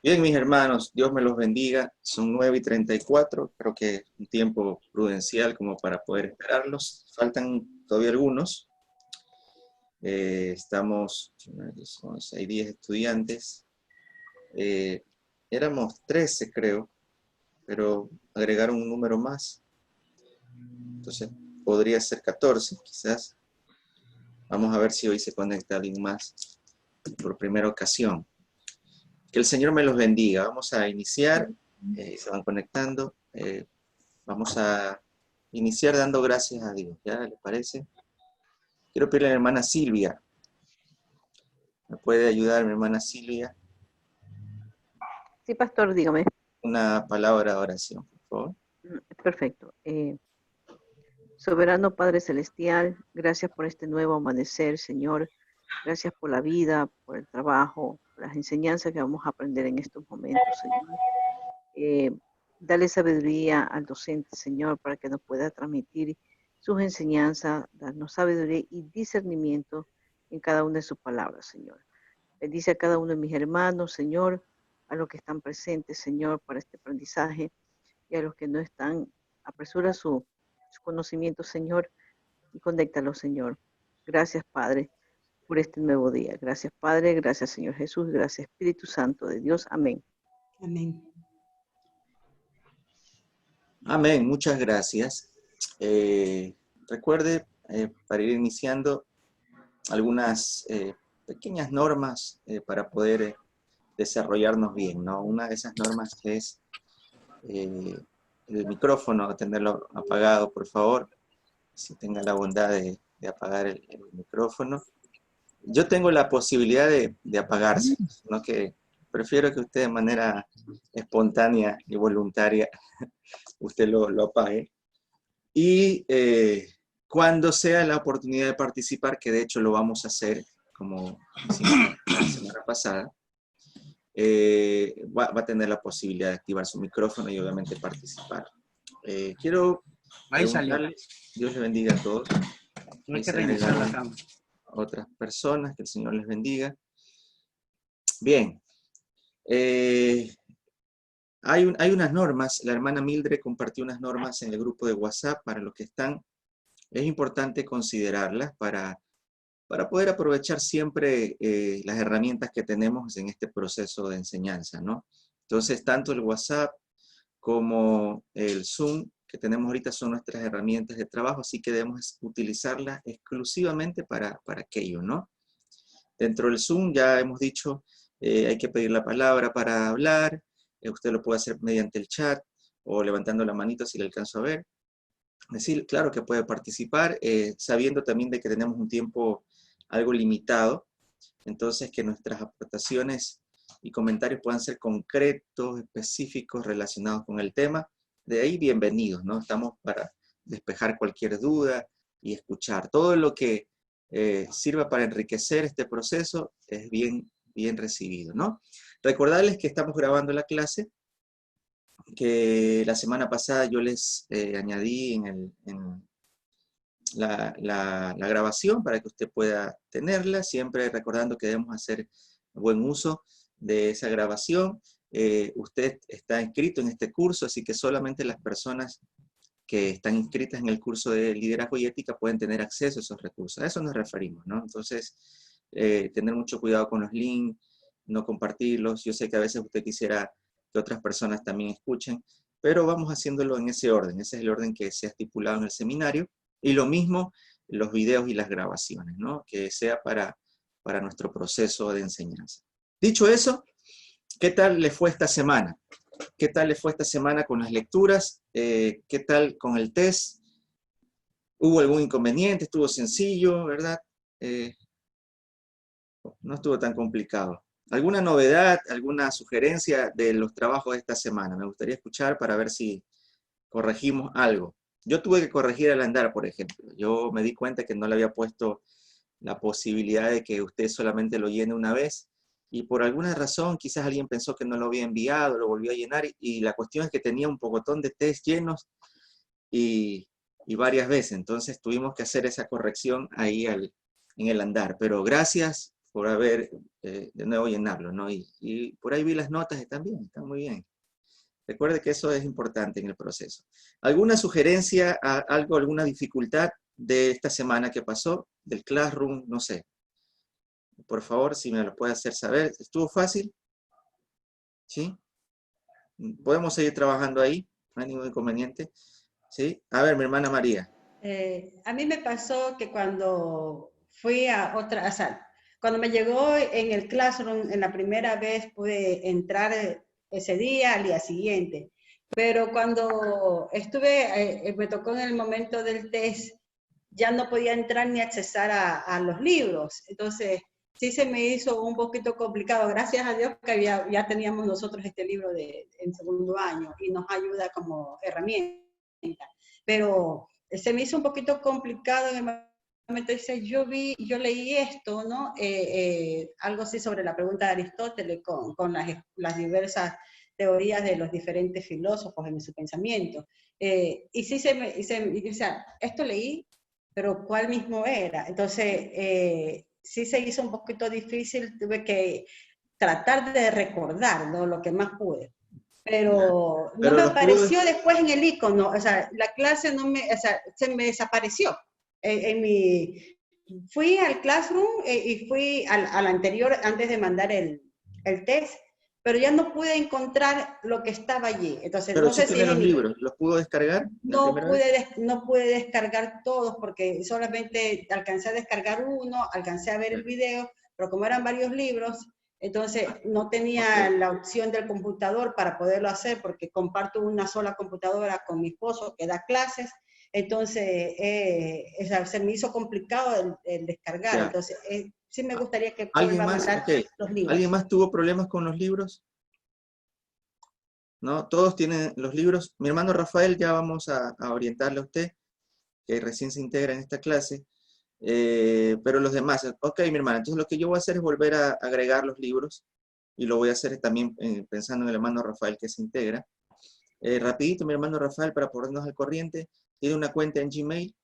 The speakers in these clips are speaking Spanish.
Bien, mis hermanos, Dios me los bendiga. Son 9:34, creo que es un tiempo prudencial como para poder esperarlos. Faltan todavía algunos. Hay 10 estudiantes. Éramos 13, creo, pero agregaron un número más. Entonces, podría ser 14, quizás. Vamos a ver si hoy se conecta alguien más por primera ocasión. Que el Señor me los bendiga. Vamos a iniciar. Se van conectando. Vamos a iniciar dando gracias a Dios. ¿Ya les parece? Quiero pedirle a mi hermana Silvia. ¿Me puede ayudar mi hermana Silvia? Sí, pastor, dígame. Una palabra de oración, por favor. Perfecto. Soberano Padre Celestial, gracias por este nuevo amanecer, Señor. Gracias por la vida, por el trabajo, por las enseñanzas que vamos a aprender en estos momentos, Señor. Dale sabiduría al docente, Señor, para que nos pueda transmitir sus enseñanzas, darnos sabiduría y discernimiento en cada una de sus palabras, Señor. Bendice a cada uno de mis hermanos, Señor, a los que están presentes, Señor, para este aprendizaje, y a los que no están, apresura su conocimiento, Señor, y conéctalo, Señor. Gracias, Padre, por este nuevo día. Gracias, Padre, gracias, Señor Jesús, gracias, Espíritu Santo de Dios. Amén. Amén. Amén, muchas gracias. Recuerde, para ir iniciando, algunas pequeñas normas para poder desarrollarnos bien, ¿no? Una de esas normas es el micrófono, tenerlo apagado, por favor. Si tenga la bondad de apagar el micrófono. Yo tengo la posibilidad de apagarse, ¿no? Que prefiero que usted de manera espontánea y voluntaria usted lo apague. Y cuando sea la oportunidad de participar, que de hecho lo vamos a hacer, como hicimos la semana pasada, va a tener la posibilidad de activar su micrófono y obviamente participar. Quiero preguntarles, Dios les bendiga a todos. No hay que reiniciar la cámara. Otras personas, que el Señor les bendiga. Bien. Hay unas normas, la hermana Mildred compartió unas normas en el grupo de WhatsApp para los que están. Es importante considerarlas para poder aprovechar siempre las herramientas que tenemos en este proceso de enseñanza, ¿no? Entonces, tanto el WhatsApp como el Zoom que tenemos ahorita son nuestras herramientas de trabajo, así que debemos utilizarlas exclusivamente para aquello, ¿no? Dentro del Zoom ya hemos dicho, hay que pedir la palabra para hablar, usted lo puede hacer mediante el chat o levantando la manito si le alcanzo a ver. Es decir, claro que puede participar, sabiendo también de que tenemos un tiempo algo limitado, entonces que nuestras aportaciones y comentarios puedan ser concretos, específicos, relacionados con el tema. De ahí, bienvenidos, ¿no? Estamos para despejar cualquier duda y escuchar. Todo lo que sirva para enriquecer este proceso es bien recibido, ¿no? Recordarles que estamos grabando la clase, que la semana pasada yo les añadí en la grabación para que usted pueda tenerla, siempre recordando que debemos hacer buen uso de esa grabación. Usted está inscrito en este curso, así que solamente las personas que están inscritas en el curso de liderazgo y ética pueden tener acceso a esos recursos. A eso nos referimos, ¿no? Entonces, tener mucho cuidado con los links, no compartirlos. Yo sé que a veces usted quisiera que otras personas también escuchen, pero vamos haciéndolo en ese orden. Ese es el orden que se ha estipulado en el seminario. Y lo mismo los videos y las grabaciones, ¿no? Que sea para nuestro proceso de enseñanza. Dicho eso, ¿qué tal le fue esta semana? ¿Qué tal le fue esta semana con las lecturas? ¿Qué tal con el test? ¿Hubo algún inconveniente? ¿Estuvo sencillo, verdad? No estuvo tan complicado. ¿Alguna novedad, alguna sugerencia de los trabajos de esta semana? Me gustaría escuchar para ver si corregimos algo. Yo tuve que corregir al andar, por ejemplo. Yo me di cuenta que no le había puesto la posibilidad de que usted solamente lo llene una vez, y por alguna razón quizás alguien pensó que no lo había enviado, lo volvió a llenar, y la cuestión es que tenía un pocotón de test llenos y varias veces, entonces tuvimos que hacer esa corrección ahí en el andar. Pero gracias por haber, de nuevo, llenarlo, ¿no? Y por ahí vi las notas, están bien, están muy bien. Recuerde que eso es importante en el proceso. ¿Alguna sugerencia, algo, alguna dificultad de esta semana que pasó? Del Classroom, no sé. Por favor, si me lo puede hacer saber. ¿Estuvo fácil? ¿Sí? ¿Podemos seguir trabajando ahí? No hay ningún inconveniente. ¿Sí? A ver, mi hermana María. A mí me pasó que cuando fui a otra, o sea, cuando me llegó en el Classroom, en la primera vez pude entrar ese día, al día siguiente. Pero cuando estuve, me tocó en el momento del test, ya no podía entrar ni accesar a los libros. Entonces, sí se me hizo un poquito complicado. Gracias a Dios que ya teníamos nosotros este libro en segundo año y nos ayuda como herramienta. Pero se me hizo un poquito complicado en el momento, dice, yo leí esto, ¿no? Algo así sobre la pregunta de Aristóteles con las diversas teorías de los diferentes filósofos en su pensamiento. Y sí o sea, esto leí, pero ¿cuál mismo era? Entonces, sí se hizo un poquito difícil, tuve que tratar de recordar, ¿no? Lo que más pude. Pero no Pero me los pudo... apareció después en el icono, o sea, la clase no me, o sea, se me desapareció. Fui al Classroom y fui al anterior antes de mandar el test, pero ya no pude encontrar lo que estaba allí. Entonces, Pero no sí sé si tiene es los en mi... libros. ¿Los pudo descargar la No primera vez? pude, no pude descargar todos porque solamente alcancé a descargar uno, alcancé a ver el video, pero como eran varios libros, entonces no tenía Ok. la opción del computador para poderlo hacer porque comparto una sola computadora con mi esposo que da clases, entonces se me hizo complicado el descargar, Ya. entonces sí me gustaría que ¿Alguien vuelva a más? mandar Ok. los ¿Alguien libros. más tuvo problemas con los libros? ¿No? Todos tienen los libros. Mi hermano Rafael, ya vamos a orientarle a usted, que recién se integra en esta clase. Pero los demás, ok, mi hermana, entonces lo que yo voy a hacer es volver a agregar los libros y lo voy a hacer también pensando en el hermano Rafael que se integra. Rapidito, mi hermano Rafael, para ponernos al corriente, tiene una cuenta en Gmail.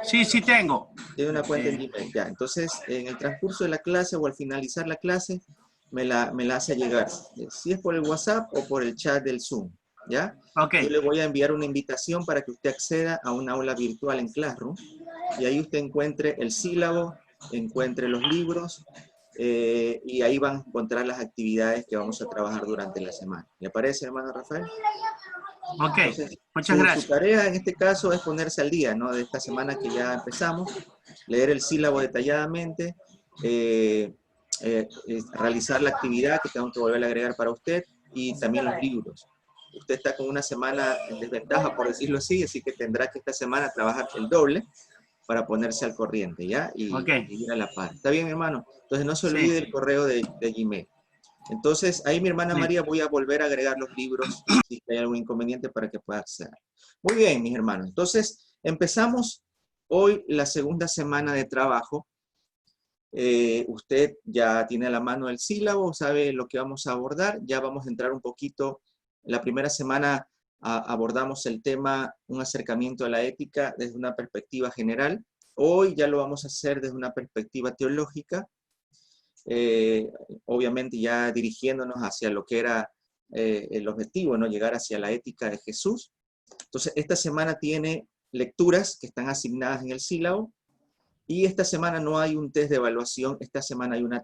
Sí, sí tengo. Tiene una cuenta en Gmail, ya. Entonces, en el transcurso de la clase o al finalizar la clase, me la hace llegar. Si es por el WhatsApp o por el chat del Zoom, ¿ya? Ok. Yo le voy a enviar una invitación para que usted acceda a un aula virtual en Classroom y ahí usted encuentre el sílabo, encuentre los libros y ahí van a encontrar las actividades que vamos a trabajar durante la semana. ¿Le parece, hermano Rafael? Ok, Entonces, muchas su gracias. tarea en este caso es ponerse al día, ¿no? De esta semana que ya empezamos, leer el sílabo detalladamente, realizar la actividad que tengo que volver a agregar para usted y también los libros. Usted está con una semana en desventaja, por decirlo así que tendrá que esta semana trabajar el doble para ponerse al corriente, ¿ya? Ok, Y ir a la par. ¿Está bien, mi hermano? Entonces no se sí, olvide el correo de Gmail. Entonces, ahí mi hermana sí. María voy a volver a agregar los libros si hay algún inconveniente para que pueda acceder. Muy bien, mis hermanos. Entonces, empezamos hoy la segunda semana de trabajo. Usted ya tiene a la mano el sílabo, sabe lo que vamos a abordar. Ya vamos a entrar un poquito. La primera semana abordamos el tema, un acercamiento a la ética desde una perspectiva general. Hoy ya lo vamos a hacer desde una perspectiva teológica. Obviamente ya dirigiéndonos hacia lo que era el objetivo, ¿no? Llegar hacia la ética de Jesús. Entonces, esta semana tiene lecturas que están asignadas en el sílabo y esta semana no hay un test de evaluación, esta semana hay una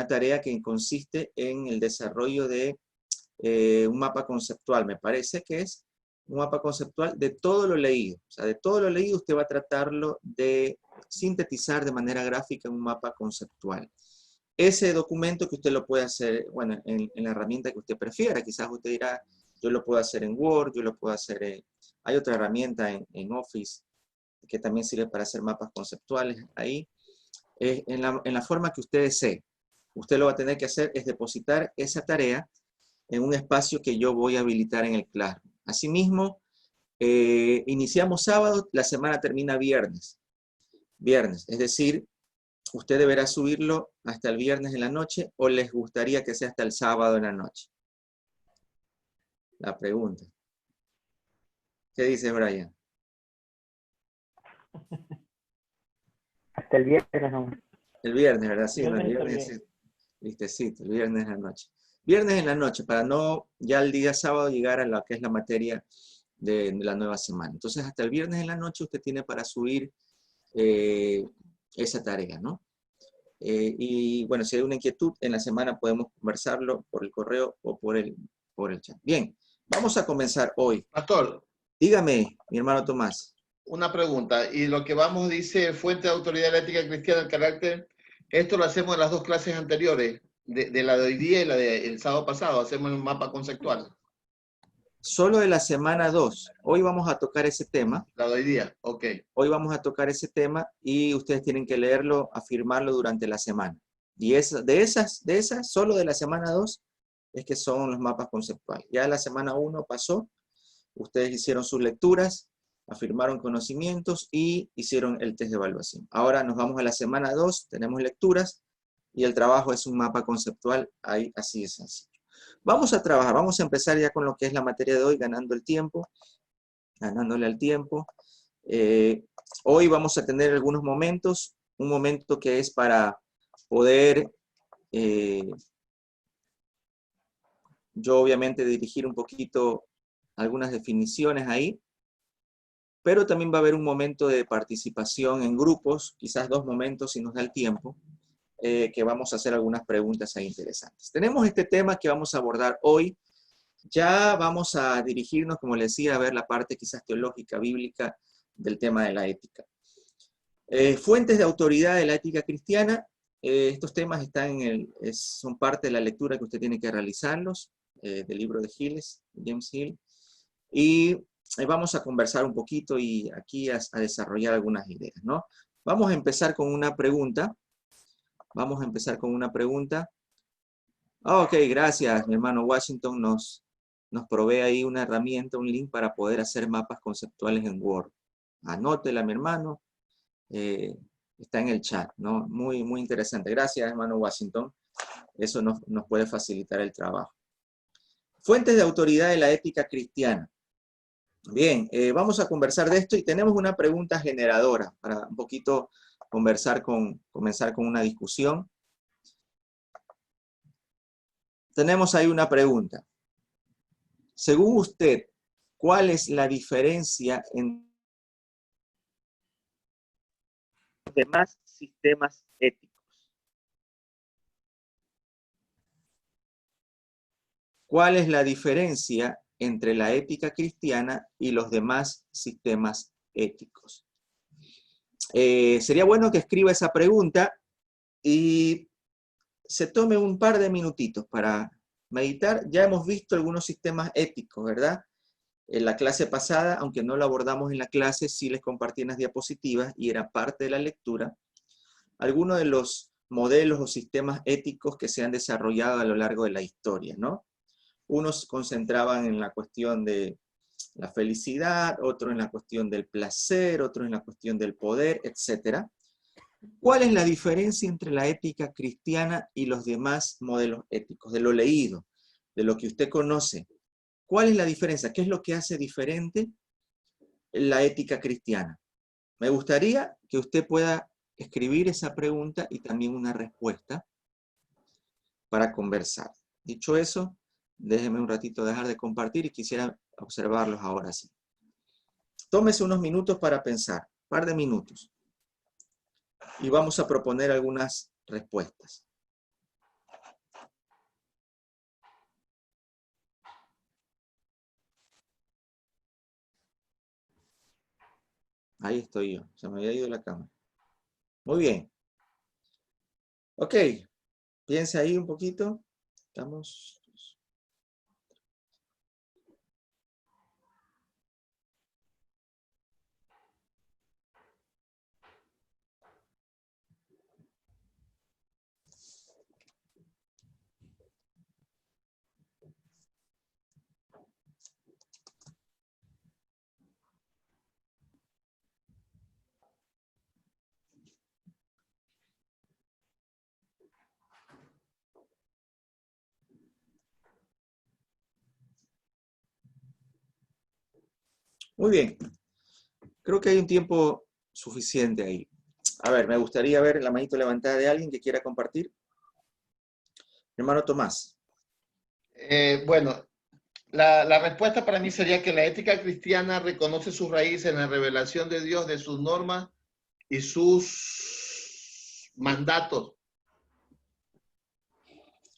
tarea que consiste en el desarrollo de un mapa conceptual, me parece que es un mapa conceptual de todo lo leído. O sea, de todo lo leído usted va a tratarlo de sintetizar de manera gráfica en un mapa conceptual. Ese documento que usted lo puede hacer, bueno, en la herramienta que usted prefiera. Quizás usted dirá, yo lo puedo hacer en Word, yo lo puedo hacer hay otra herramienta en Office que también sirve para hacer mapas conceptuales ahí. En la forma que usted desee. Usted lo va a tener que hacer es depositar esa tarea en un espacio que yo voy a habilitar en el Classroom. Asimismo, iniciamos sábado, la semana termina viernes. Viernes, es decir, usted deberá subirlo hasta el viernes en la noche o les gustaría que sea hasta el sábado en la noche. La pregunta. ¿Qué dice Brian? hasta el viernes nomás. El viernes, ¿verdad? Sí, no, el Viernes viernes, también. listecito, el viernes en la noche. Viernes en la noche, para no ya el día sábado llegar a lo que es la materia de la nueva semana. Entonces, hasta el viernes en la noche usted tiene para subir esa tarea, ¿no? Y bueno, si hay una inquietud en la semana podemos conversarlo por el correo o por el chat. Bien, vamos a comenzar hoy. Pastor, Dígame, mi hermano Tomás. una pregunta. Y lo que vamos, dice fuente de autoridad de la ética cristiana, el carácter, esto lo hacemos en las dos clases anteriores, de la de hoy día y la del sábado pasado, hacemos un mapa conceptual. Solo de la semana 2. Hoy vamos a tocar ese tema. La de hoy día, ok. Hoy vamos a tocar ese tema y ustedes tienen que leerlo, afirmarlo durante la semana. Y de esas, solo de la semana 2 es que son los mapas conceptuales. Ya la semana 1 pasó, ustedes hicieron sus lecturas, afirmaron conocimientos y hicieron el test de evaluación. Ahora nos vamos a la semana 2, tenemos lecturas y el trabajo es un mapa conceptual, ahí así es sencillo. Vamos a trabajar, vamos a empezar ya con lo que es la materia de hoy, ganando el tiempo, ganándole al tiempo. Hoy vamos a tener algunos momentos, un momento que es para poder yo obviamente dirigir un poquito algunas definiciones ahí, pero también va a haber un momento de participación en grupos, quizás 2 momentos si nos da el tiempo, que vamos a hacer algunas preguntas ahí interesantes. Tenemos este tema que vamos a abordar hoy. Ya vamos a dirigirnos, como les decía, a ver la parte quizás teológica, bíblica del tema de la ética. Fuentes de autoridad de la ética cristiana. Estos temas están son parte de la lectura que usted tiene que realizarlos, del libro de James Hill. Y vamos a conversar un poquito y aquí a desarrollar algunas ideas, ¿no? Vamos a empezar con una pregunta. Ok, gracias, mi hermano Washington nos provee ahí una herramienta, un link para poder hacer mapas conceptuales en Word. Anótela, mi hermano. Está en el chat, ¿no? Muy, muy interesante. Gracias, hermano Washington. Eso nos puede facilitar el trabajo. Fuentes de autoridad de la ética cristiana. Bien, vamos a conversar de esto y tenemos una pregunta generadora para un poquito comenzar con una discusión. Tenemos ahí una pregunta. Según usted, ¿cuál es la diferencia entre los demás sistemas éticos? ¿Cuál es la diferencia entre la ética cristiana y los demás sistemas éticos? Sería bueno que escriba esa pregunta y se tome un par de minutitos para meditar. Ya hemos visto algunos sistemas éticos, ¿verdad? En la clase pasada, aunque no lo abordamos en la clase, sí les compartí en las diapositivas y era parte de la lectura, algunos de los modelos o sistemas éticos que se han desarrollado a lo largo de la historia, ¿no? Unos concentraban en la cuestión de la felicidad, otros en la cuestión del placer, otros en la cuestión del poder, etc. ¿Cuál es la diferencia entre la ética cristiana y los demás modelos éticos? De lo leído, de lo que usted conoce. ¿Cuál es la diferencia? ¿Qué es lo que hace diferente la ética cristiana? Me gustaría que usted pueda escribir esa pregunta y también una respuesta para conversar. Dicho eso, déjeme un ratito dejar de compartir y quisiera observarlos ahora sí. Tómese unos minutos para pensar, un par de minutos. Y vamos a proponer algunas respuestas. Ahí estoy yo, se me había ido la cámara. Muy bien. Ok, piense ahí un poquito. Estamos... Muy bien. Creo que hay un tiempo suficiente ahí. A ver, me gustaría ver la manito levantada de alguien que quiera compartir. Hermano Tomás. Bueno, la respuesta para mí sería que la ética cristiana reconoce sus raíces en la revelación de Dios, de sus normas y sus mandatos.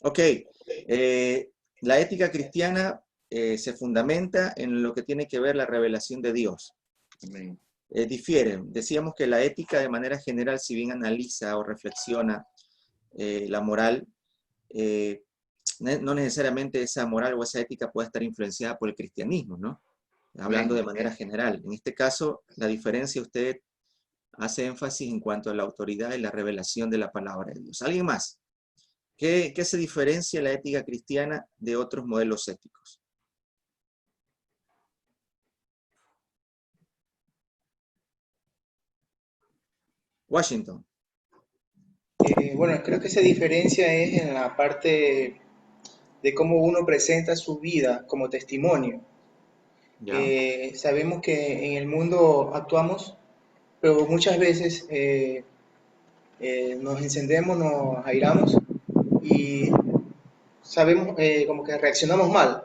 Ok. La ética cristiana se fundamenta en lo que tiene que ver la revelación de Dios. Amén. Difieren. Decíamos que la ética de manera general, si bien analiza o reflexiona la moral, no necesariamente esa moral o esa ética puede estar influenciada por el cristianismo, ¿no? Hablando de manera general. En este caso, la diferencia, usted hace énfasis en cuanto a la autoridad y la revelación de la palabra de Dios. ¿Alguien más? ¿Qué se diferencia la ética cristiana de otros modelos éticos? Washington. Bueno, creo que esa diferencia es en la parte de cómo uno presenta su vida como testimonio. ¿Ya? Sabemos que en el mundo actuamos, pero muchas veces nos encendemos, nos airamos y sabemos como que reaccionamos mal.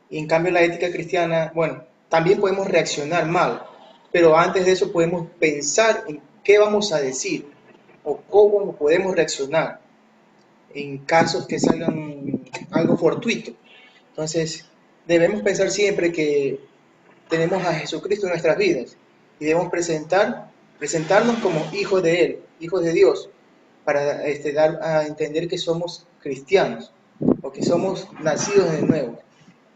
Y en cambio la ética cristiana, bueno, también podemos reaccionar mal, pero antes de eso podemos pensar en qué vamos a decir o cómo podemos reaccionar en casos que salgan algo fortuito. Entonces, debemos pensar siempre que tenemos a Jesucristo en nuestras vidas y debemos presentarnos como hijos de Él, hijos de Dios, para dar a entender que somos cristianos o que somos nacidos de nuevo,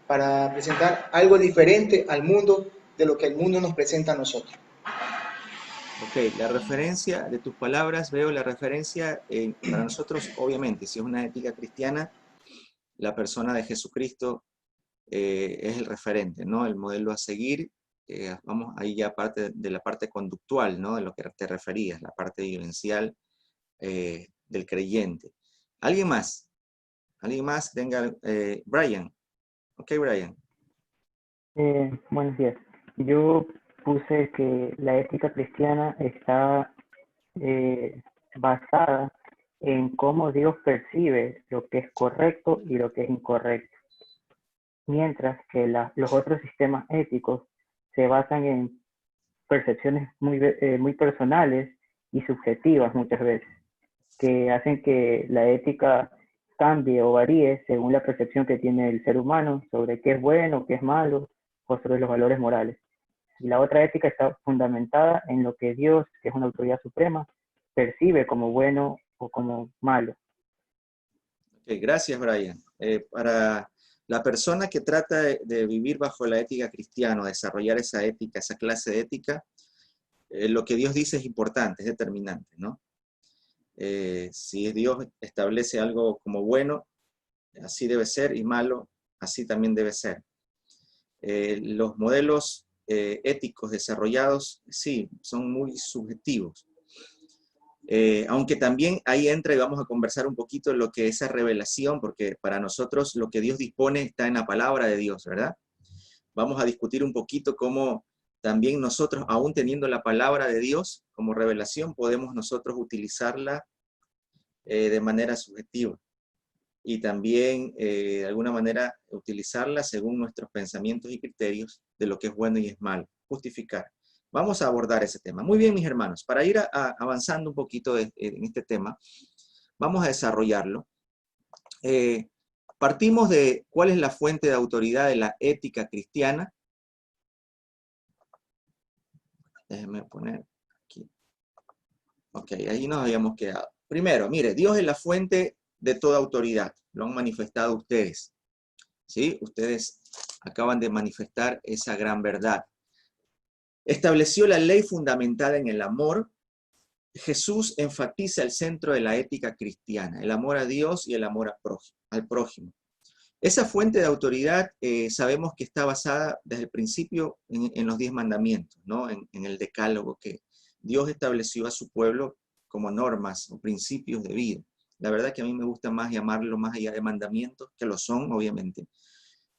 para presentar algo diferente al mundo de lo que el mundo nos presenta a nosotros. Ok, la referencia de tus palabras, veo la referencia para nosotros, obviamente, si es una ética cristiana, la persona de Jesucristo es el referente, ¿no? El modelo a seguir. Vamos ahí ya parte de la parte conductual, ¿no? De lo que te referías, la parte vivencial del creyente. ¿Alguien más? ¿Alguien más? Venga, Brian. Ok, Brian. Buenos días. Yo puse que la ética cristiana está basada en cómo Dios percibe lo que es correcto y lo que es incorrecto, mientras que los otros sistemas éticos se basan en percepciones muy personales y subjetivas muchas veces, que hacen que la ética cambie o varíe según la percepción que tiene el ser humano sobre qué es bueno, qué es malo, o sobre los valores morales. Y la otra ética está fundamentada en lo que Dios, que es una autoridad suprema, percibe como bueno o como malo. Okay, gracias, Brian. Para la persona que trata de vivir bajo la ética cristiana, desarrollar esa ética, esa clase de ética, lo que Dios dice es importante, es determinante, ¿no? Si Dios establece algo como bueno, así debe ser, y malo, así también debe ser. Los modelos éticos desarrollados, sí, son muy subjetivos. Aunque también ahí entra y vamos a conversar un poquito lo que es esa revelación, porque para nosotros lo que Dios dispone está en la palabra de Dios, ¿verdad? Vamos a discutir un poquito cómo también nosotros, aún teniendo la palabra de Dios como revelación, podemos nosotros utilizarla de manera subjetiva y también de alguna manera utilizarla según nuestros pensamientos y criterios de lo que es bueno y es malo, justificar. Vamos a abordar ese tema. Muy bien, mis hermanos, para ir avanzando un poquito en este tema, vamos a desarrollarlo. Partimos de cuál es la fuente de autoridad de la ética cristiana. Déjenme poner aquí. Ok, ahí nos habíamos quedado. Primero, mire, Dios es la fuente de toda autoridad. Lo han manifestado ustedes. ¿Sí? Ustedes acaban de manifestar esa gran verdad. Estableció la ley fundamentada en el amor. Jesús enfatiza el centro de la ética cristiana, el amor a Dios y el amor al prójimo. Esa fuente de autoridad sabemos que está basada desde el principio en los 10 mandamientos, ¿no? En el decálogo que Dios estableció a su pueblo como normas o principios de vida. La verdad que a mí me gusta más llamarlo más allá de mandamientos, que lo son, obviamente,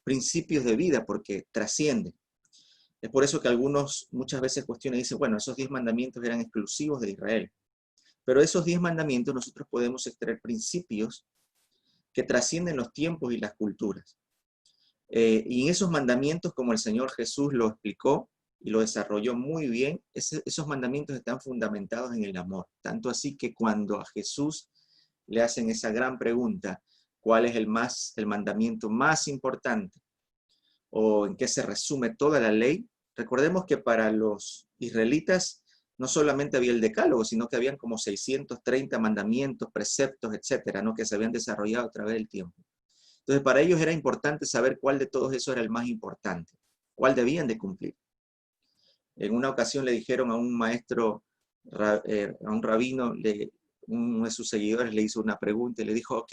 principios de vida, porque trascienden. Es por eso que algunos muchas veces cuestionan y dicen, bueno, esos 10 mandamientos eran exclusivos de Israel. Pero de esos 10 mandamientos nosotros podemos extraer principios que trascienden los tiempos y las culturas. Y en esos mandamientos, como el Señor Jesús lo explicó y lo desarrolló muy bien, esos mandamientos están fundamentados en el amor. Tanto así que cuando a Jesús le hacen esa gran pregunta, ¿cuál es el mandamiento más importante? ¿O en qué se resume toda la ley? Recordemos que para los israelitas no solamente había el decálogo, sino que habían como 630 mandamientos, preceptos, etcétera, ¿no? Que se habían desarrollado a través del tiempo. Entonces, para ellos era importante saber cuál de todos esos era el más importante, cuál debían de cumplir. En una ocasión le dijeron a un maestro, a un rabino, uno de sus seguidores le hizo una pregunta y le dijo, ok,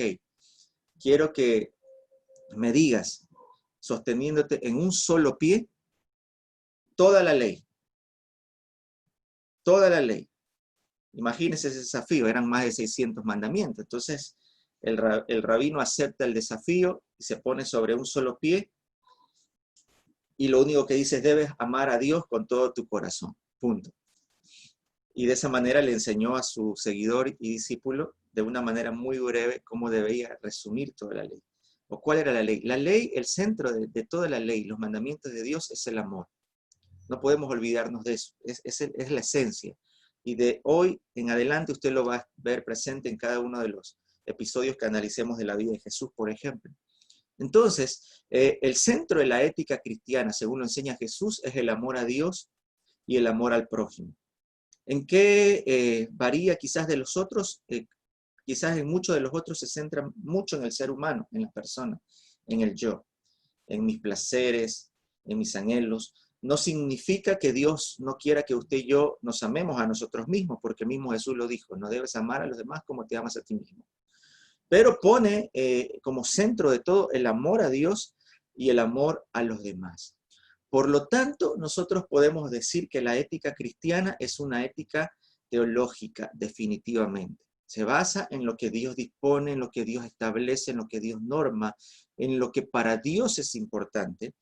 quiero que me digas, sosteniéndote en un solo pie, toda la ley. Toda la ley. Imagínense ese desafío, eran más de 600 mandamientos. Entonces, el rabino acepta el desafío y se pone sobre un solo pie y lo único que dice es, debes amar a Dios con todo tu corazón. Punto. Y de esa manera le enseñó a su seguidor y discípulo, de una manera muy breve, cómo debía resumir toda la ley. ¿O cuál era la ley? La ley, el centro de toda la ley, los mandamientos de Dios, es el amor. No podemos olvidarnos de eso. Es la esencia. Y de hoy en adelante usted lo va a ver presente en cada uno de los episodios que analicemos de la vida de Jesús, por ejemplo. Entonces, el centro de la ética cristiana, según lo enseña Jesús, es el amor a Dios y el amor al prójimo. ¿En qué varía quizás de los otros? Quizás en muchos de los otros se centra mucho en el ser humano, en la persona, en el yo, en mis placeres, en mis anhelos. No significa que Dios no quiera que usted y yo nos amemos a nosotros mismos, porque mismo Jesús lo dijo, no debes amar a los demás como te amas a ti mismo. Pero pone como centro de todo el amor a Dios y el amor a los demás. Por lo tanto, nosotros podemos decir que la ética cristiana es una ética teológica, definitivamente. Se basa en lo que Dios dispone, en lo que Dios establece, en lo que Dios norma, en lo que para Dios es importante.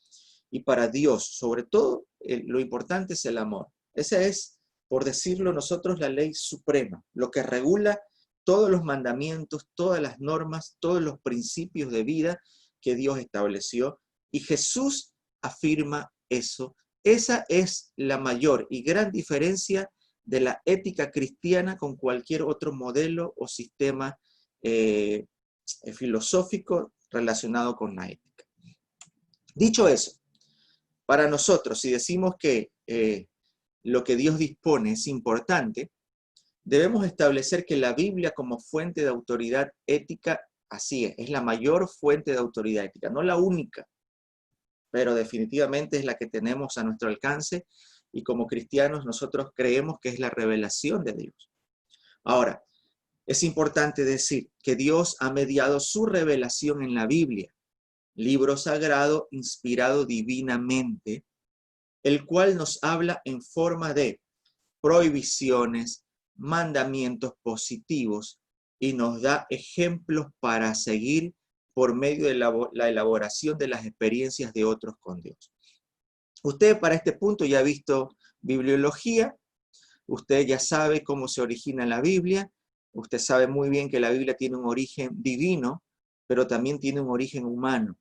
Y para Dios, sobre todo, lo importante es el amor. Esa es, por decirlo nosotros, la ley suprema, lo que regula todos los mandamientos, todas las normas, todos los principios de vida que Dios estableció. Y Jesús afirma eso. Esa es la mayor y gran diferencia de la ética cristiana con cualquier otro modelo o sistema filosófico relacionado con la ética. Dicho eso, para nosotros, si decimos que lo que Dios dispone es importante, debemos establecer que la Biblia como fuente de autoridad ética, así es la mayor fuente de autoridad ética, no la única, pero definitivamente es la que tenemos a nuestro alcance y como cristianos nosotros creemos que es la revelación de Dios. Ahora, es importante decir que Dios ha mediado su revelación en la Biblia, libro sagrado inspirado divinamente, el cual nos habla en forma de prohibiciones, mandamientos positivos y nos da ejemplos para seguir por medio de la elaboración de las experiencias de otros con Dios. Usted para este punto ya ha visto bibliología, usted ya sabe cómo se origina la Biblia, usted sabe muy bien que la Biblia tiene un origen divino, pero también tiene un origen humano.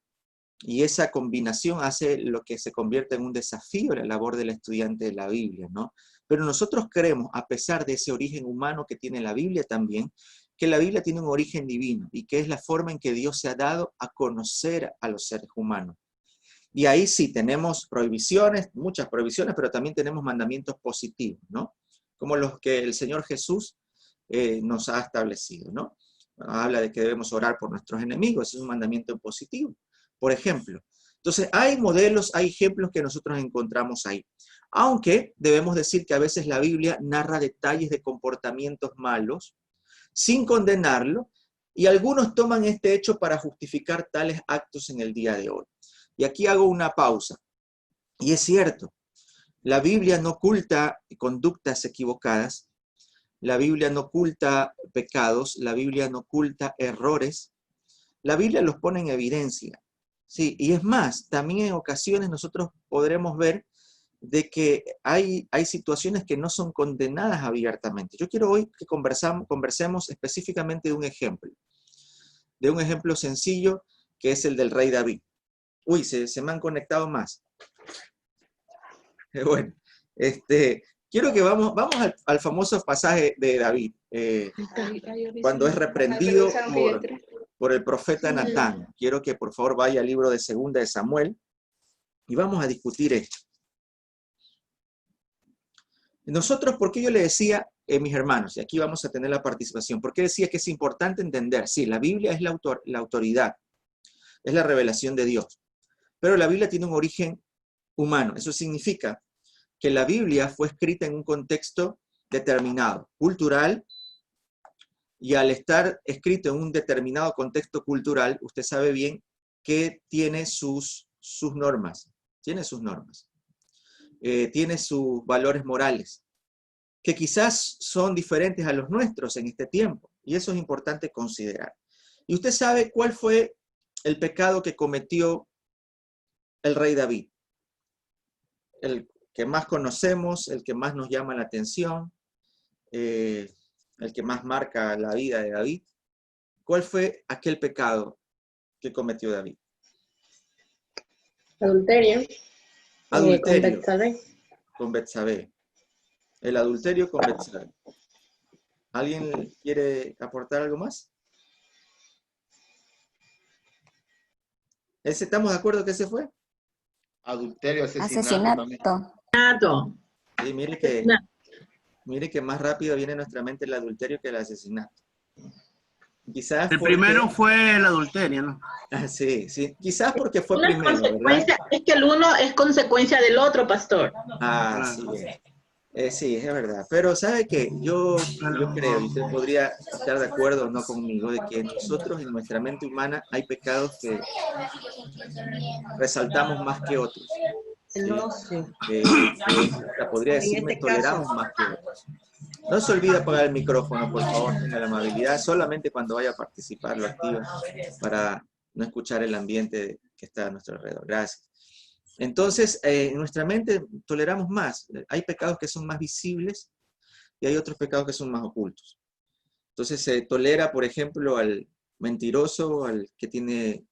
Y esa combinación hace lo que se convierte en un desafío la labor del estudiante de la Biblia, ¿no? Pero nosotros creemos, a pesar de ese origen humano que tiene la Biblia también, que la Biblia tiene un origen divino y que es la forma en que Dios se ha dado a conocer a los seres humanos. Y ahí sí tenemos prohibiciones, muchas prohibiciones, pero también tenemos mandamientos positivos, ¿no? Como los que el Señor Jesús nos ha establecido, ¿no? Habla de que debemos orar por nuestros enemigos, ese es un mandamiento positivo. Por ejemplo, entonces hay modelos, hay ejemplos que nosotros encontramos ahí. Aunque debemos decir que a veces la Biblia narra detalles de comportamientos malos sin condenarlo, y algunos toman este hecho para justificar tales actos en el día de hoy. Y aquí hago una pausa. Y es cierto, la Biblia no oculta conductas equivocadas, la Biblia no oculta pecados, la Biblia no oculta errores, la Biblia los pone en evidencia. Sí, y es más, también en ocasiones nosotros podremos ver de que hay situaciones que no son condenadas abiertamente. Yo quiero hoy que conversemos específicamente de un ejemplo sencillo, que es el del rey David. Uy, se me han conectado más. Bueno, quiero que vamos al famoso pasaje de David, cuando es reprendido por el profeta Natán. Quiero que por favor vaya al libro de 2 de Samuel y vamos a discutir esto. Nosotros, ¿por qué yo le decía, mis hermanos, y aquí vamos a tener la participación, por qué decía que es importante entender? Sí, la Biblia es la autoridad, es la revelación de Dios, pero la Biblia tiene un origen humano. Eso significa que la Biblia fue escrita en un contexto determinado, cultural, y al estar escrito en un determinado contexto cultural, usted sabe bien que tiene sus normas, tiene sus valores morales, que quizás son diferentes a los nuestros en este tiempo, y eso es importante considerar. Y usted sabe cuál fue el pecado que cometió el rey David, el que más conocemos, el que más nos llama la atención, el que más marca la vida de David. ¿Cuál fue aquel pecado que cometió David? Adulterio. Adulterio. Con Betsabé. Con Betsabé. El adulterio con Betsabé. ¿Alguien quiere aportar algo más? ¿Estamos de acuerdo que ese fue? Adulterio, asesinato. Asesinato. Sí, mire que más rápido viene a nuestra mente el adulterio que el asesinato. Quizás el primero fue el adulterio, ¿no? Sí, quizás porque fue primero, ¿verdad? Es que el uno es consecuencia del otro, pastor. Sí es. Sí, es verdad. Pero ¿sabe qué? Yo creo, y usted podría estar de acuerdo o no conmigo, de que nosotros en nuestra mente humana hay pecados que resaltamos más que otros. Podría decirme, toleramos más que otros. No se olvide apagar el micrófono, por favor, tenga la amabilidad. Solamente cuando vaya a participar lo activa para no escuchar el ambiente que está a nuestro alrededor. Gracias. Entonces, en nuestra mente toleramos más. Hay pecados que son más visibles y hay otros pecados que son más ocultos. Entonces, se tolera, por ejemplo, al mentiroso, al que tiene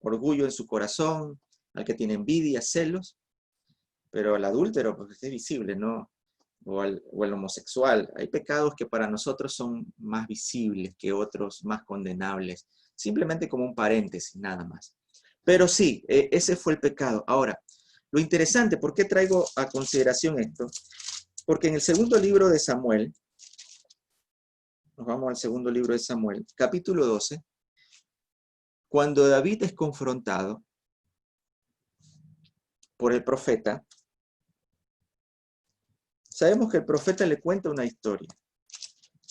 orgullo en su corazón, al que tiene envidia, celos, pero al adúltero, pues es visible, ¿no? O al homosexual. Hay pecados que para nosotros son más visibles que otros, más condenables, simplemente como un paréntesis, nada más. Pero sí, ese fue el pecado. Ahora, lo interesante, ¿por qué traigo a consideración esto? Porque en el segundo libro de Samuel, nos vamos al segundo libro de Samuel, capítulo 12, cuando David es confrontado por el profeta, sabemos que el profeta le cuenta una historia.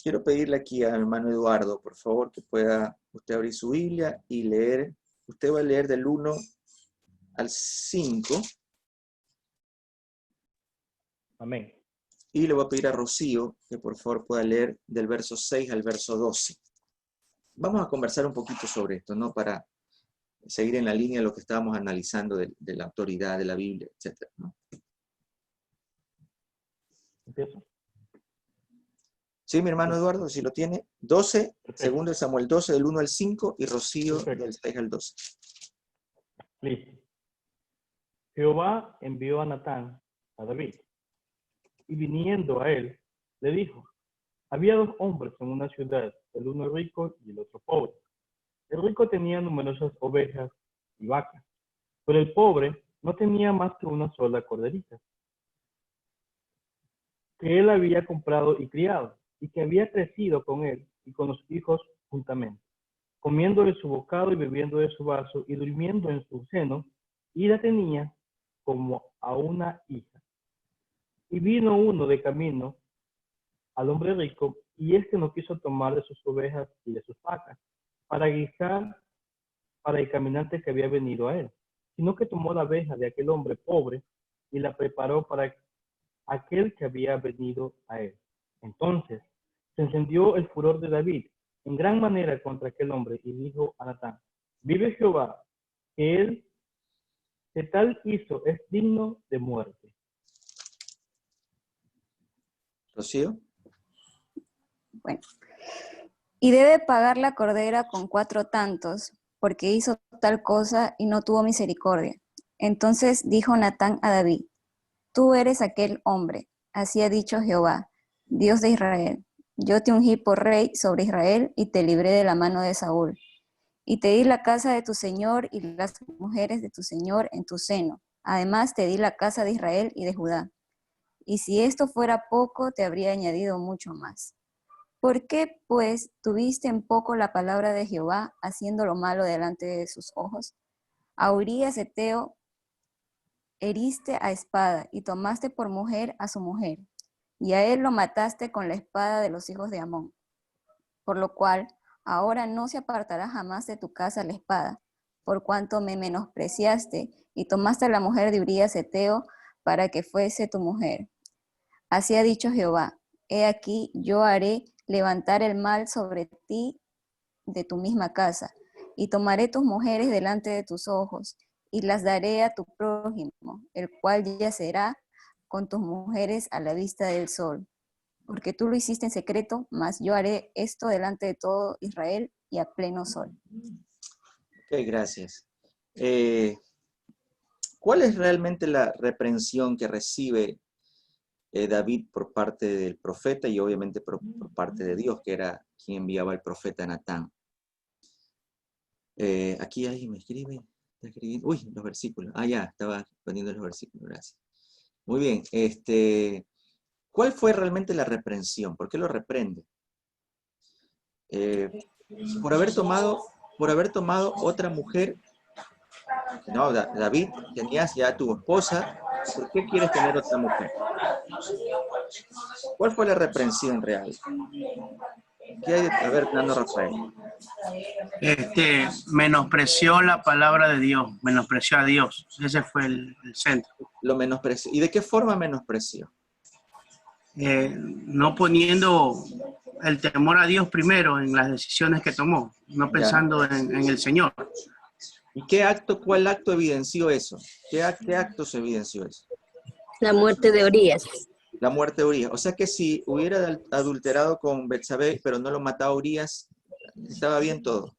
Quiero pedirle aquí a mi hermano Eduardo, por favor, que pueda usted abrir su Biblia y leer. Usted va a leer del 1 al 5. Amén. Y le voy a pedir a Rocío que por favor pueda leer del verso 6 al verso 12. Vamos a conversar un poquito sobre esto, ¿no? Para seguir en la línea de lo que estábamos analizando de la autoridad de la Biblia, etc., ¿no? ¿Empiezo? Sí, mi hermano Eduardo, si lo tiene. 12, segundo de Samuel 12, del 1 al 5, y Rocío del 6 al 12. Listo. Jehová envió a Natán a David, y viniendo a él, le dijo, había 2 hombres en una ciudad, el uno rico y el otro pobre. El rico tenía numerosas ovejas y vacas, pero el pobre no tenía más que una sola corderita, que él había comprado y criado, y que había crecido con él y con los hijos juntamente, comiendo de su bocado y bebiendo de su vaso y durmiendo en su seno, y la tenía como a una hija. Y vino uno de camino al hombre rico, y éste no quiso tomar de sus ovejas y de sus vacas para guisar para el caminante que había venido a él, sino que tomó la oveja de aquel hombre pobre y la preparó para aquel que había venido a él. Entonces se encendió el furor de David en gran manera contra aquel hombre y dijo a Natán, vive Jehová, que él que tal hizo es digno de muerte. Rocío. Bueno. Y debe pagar la cordera con 4 tantos, porque hizo tal cosa y no tuvo misericordia. Entonces dijo Natán a David, tú eres aquel hombre, así ha dicho Jehová, Dios de Israel. Yo te ungí por rey sobre Israel y te libré de la mano de Saúl. Y te di la casa de tu señor y las mujeres de tu señor en tu seno. Además te di la casa de Israel y de Judá. Y si esto fuera poco, te habría añadido mucho más. ¿Por qué, pues, tuviste en poco la palabra de Jehová, haciendo lo malo delante de sus ojos? A Urías heteo heriste a espada, y tomaste por mujer a su mujer, y a él lo mataste con la espada de los hijos de Amón. Por lo cual, ahora no se apartará jamás de tu casa la espada, por cuanto me menospreciaste, y tomaste a la mujer de Urías heteo para que fuese tu mujer. Así ha dicho Jehová, he aquí, yo haré levantar el mal sobre ti de tu misma casa, y tomaré tus mujeres delante de tus ojos, y las daré a tu prójimo, el cual yacerá con tus mujeres a la vista del sol. Porque tú lo hiciste en secreto, mas yo haré esto delante de todo Israel y a pleno sol. Ok, gracias. ¿Cuál es realmente la reprensión que recibe David por parte del profeta y obviamente por parte de Dios, que era quien enviaba al profeta Natán? Aquí alguien me escribe. Uy, los versículos. Ah, ya, estaba poniendo los versículos, gracias. Muy bien, ¿cuál fue realmente la reprensión? ¿Por qué lo reprende? Por haber tomado otra mujer. No, David, tenías ya a tu esposa, ¿por qué quieres tener otra mujer? ¿Cuál fue la reprensión real? ¿Qué hay de, a ver, Nando Rafael? Menospreció la palabra de Dios, menospreció a Dios. Ese fue el centro. Lo menospreció. ¿Y de qué forma menospreció? No poniendo el temor a Dios primero en las decisiones que tomó, no pensando en el Señor. ¿Y cuál acto evidenció eso? ¿Qué actos evidenció eso? La muerte de Urías. La muerte de Urías. O sea que si hubiera adulterado con Betsabé, pero no lo mataba Urías, estaba bien todo.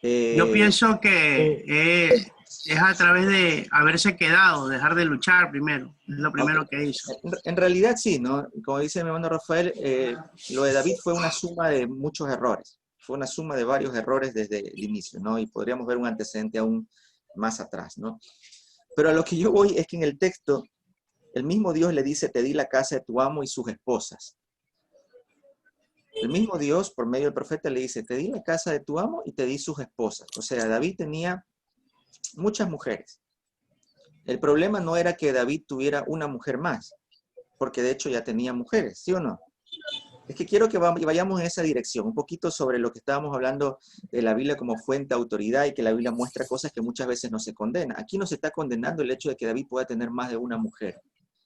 Yo pienso que es a través de haberse quedado, dejar de luchar primero. Es lo primero que hizo. En realidad sí, ¿no? Como dice mi hermano Rafael, lo de David fue una suma de muchos errores. Fue una suma de varios errores desde el inicio, ¿no? Y podríamos ver un antecedente aún más atrás, ¿no? Pero a lo que yo voy es que en el texto, el mismo Dios le dice, te di la casa de tu amo y sus esposas. El mismo Dios, por medio del profeta, le dice, te di la casa de tu amo y te di sus esposas. O sea, David tenía muchas mujeres. El problema no era que David tuviera una mujer más, porque de hecho ya tenía mujeres, ¿sí o no? Es que quiero que vayamos en esa dirección, un poquito sobre lo que estábamos hablando de la Biblia como fuente de autoridad y que la Biblia muestra cosas que muchas veces no se condena. Aquí no se está condenando el hecho de que David pueda tener más de una mujer.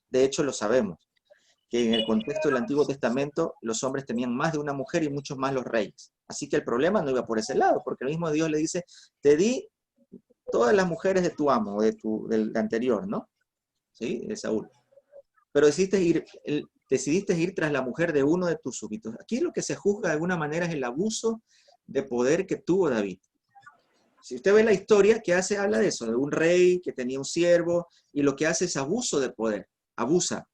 De hecho, lo sabemos, que en el contexto del Antiguo Testamento los hombres tenían más de una mujer y muchos más los reyes. Así que el problema no iba por ese lado, porque el mismo Dios le dice, te di todas las mujeres de tu amo, del anterior, ¿no? ¿Sí? De Saúl. Pero decidiste ir tras la mujer de uno de tus súbditos. Aquí lo que se juzga de alguna manera es el abuso de poder que tuvo David. Si usted ve la historia que hace, habla de eso, de un rey que tenía un siervo, y lo que hace es abuso de poder, abusa.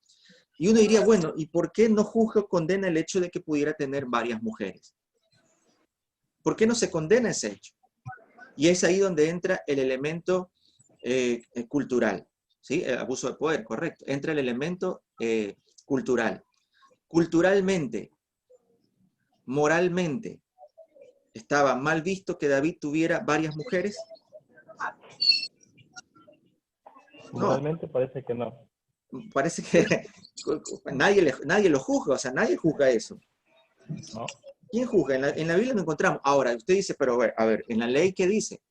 Y uno diría, bueno, ¿y por qué no juzga o condena el hecho de que pudiera tener varias mujeres? ¿Por qué no se condena ese hecho? Y es ahí donde entra el elemento cultural, ¿sí? El abuso de poder, correcto. Entra el elemento cultural. Culturalmente, moralmente, ¿estaba mal visto que David tuviera varias mujeres? Moralmente no. Parece que no. Parece que nadie lo juzga, o sea, nadie juzga eso. No. ¿Quién juzga? En la Biblia lo encontramos. Ahora, usted dice, pero a ver, ¿en la ley qué dice?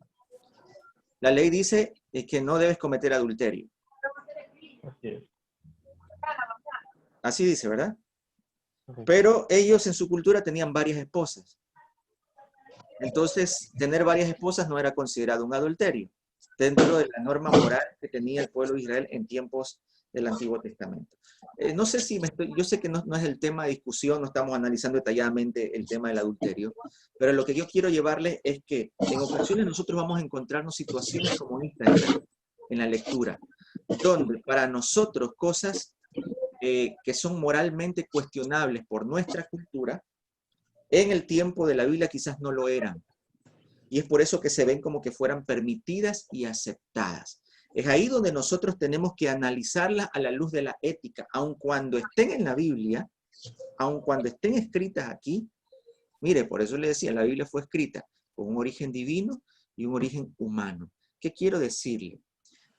La ley dice que no debes cometer adulterio. Así es. Así dice, ¿verdad? Pero ellos en su cultura tenían varias esposas. Entonces, tener varias esposas no era considerado un adulterio. dentro de la norma moral que tenía el pueblo de Israel en tiempos del Antiguo Testamento. No sé si yo sé que no es el tema de discusión, no estamos analizando detalladamente el tema del adulterio, pero lo que yo quiero llevarles es que en ocasiones nosotros vamos a encontrarnos situaciones como esta en la lectura, donde para nosotros cosas que son moralmente cuestionables por nuestra cultura, en el tiempo de la Biblia quizás no lo eran. Y es por eso que se ven como que fueran permitidas y aceptadas. Es ahí donde nosotros tenemos que analizarlas a la luz de la ética, aun cuando estén en la Biblia, aun cuando estén escritas aquí. Mire, por eso le decía, la Biblia fue escrita con un origen divino y un origen humano. ¿Qué quiero decirle?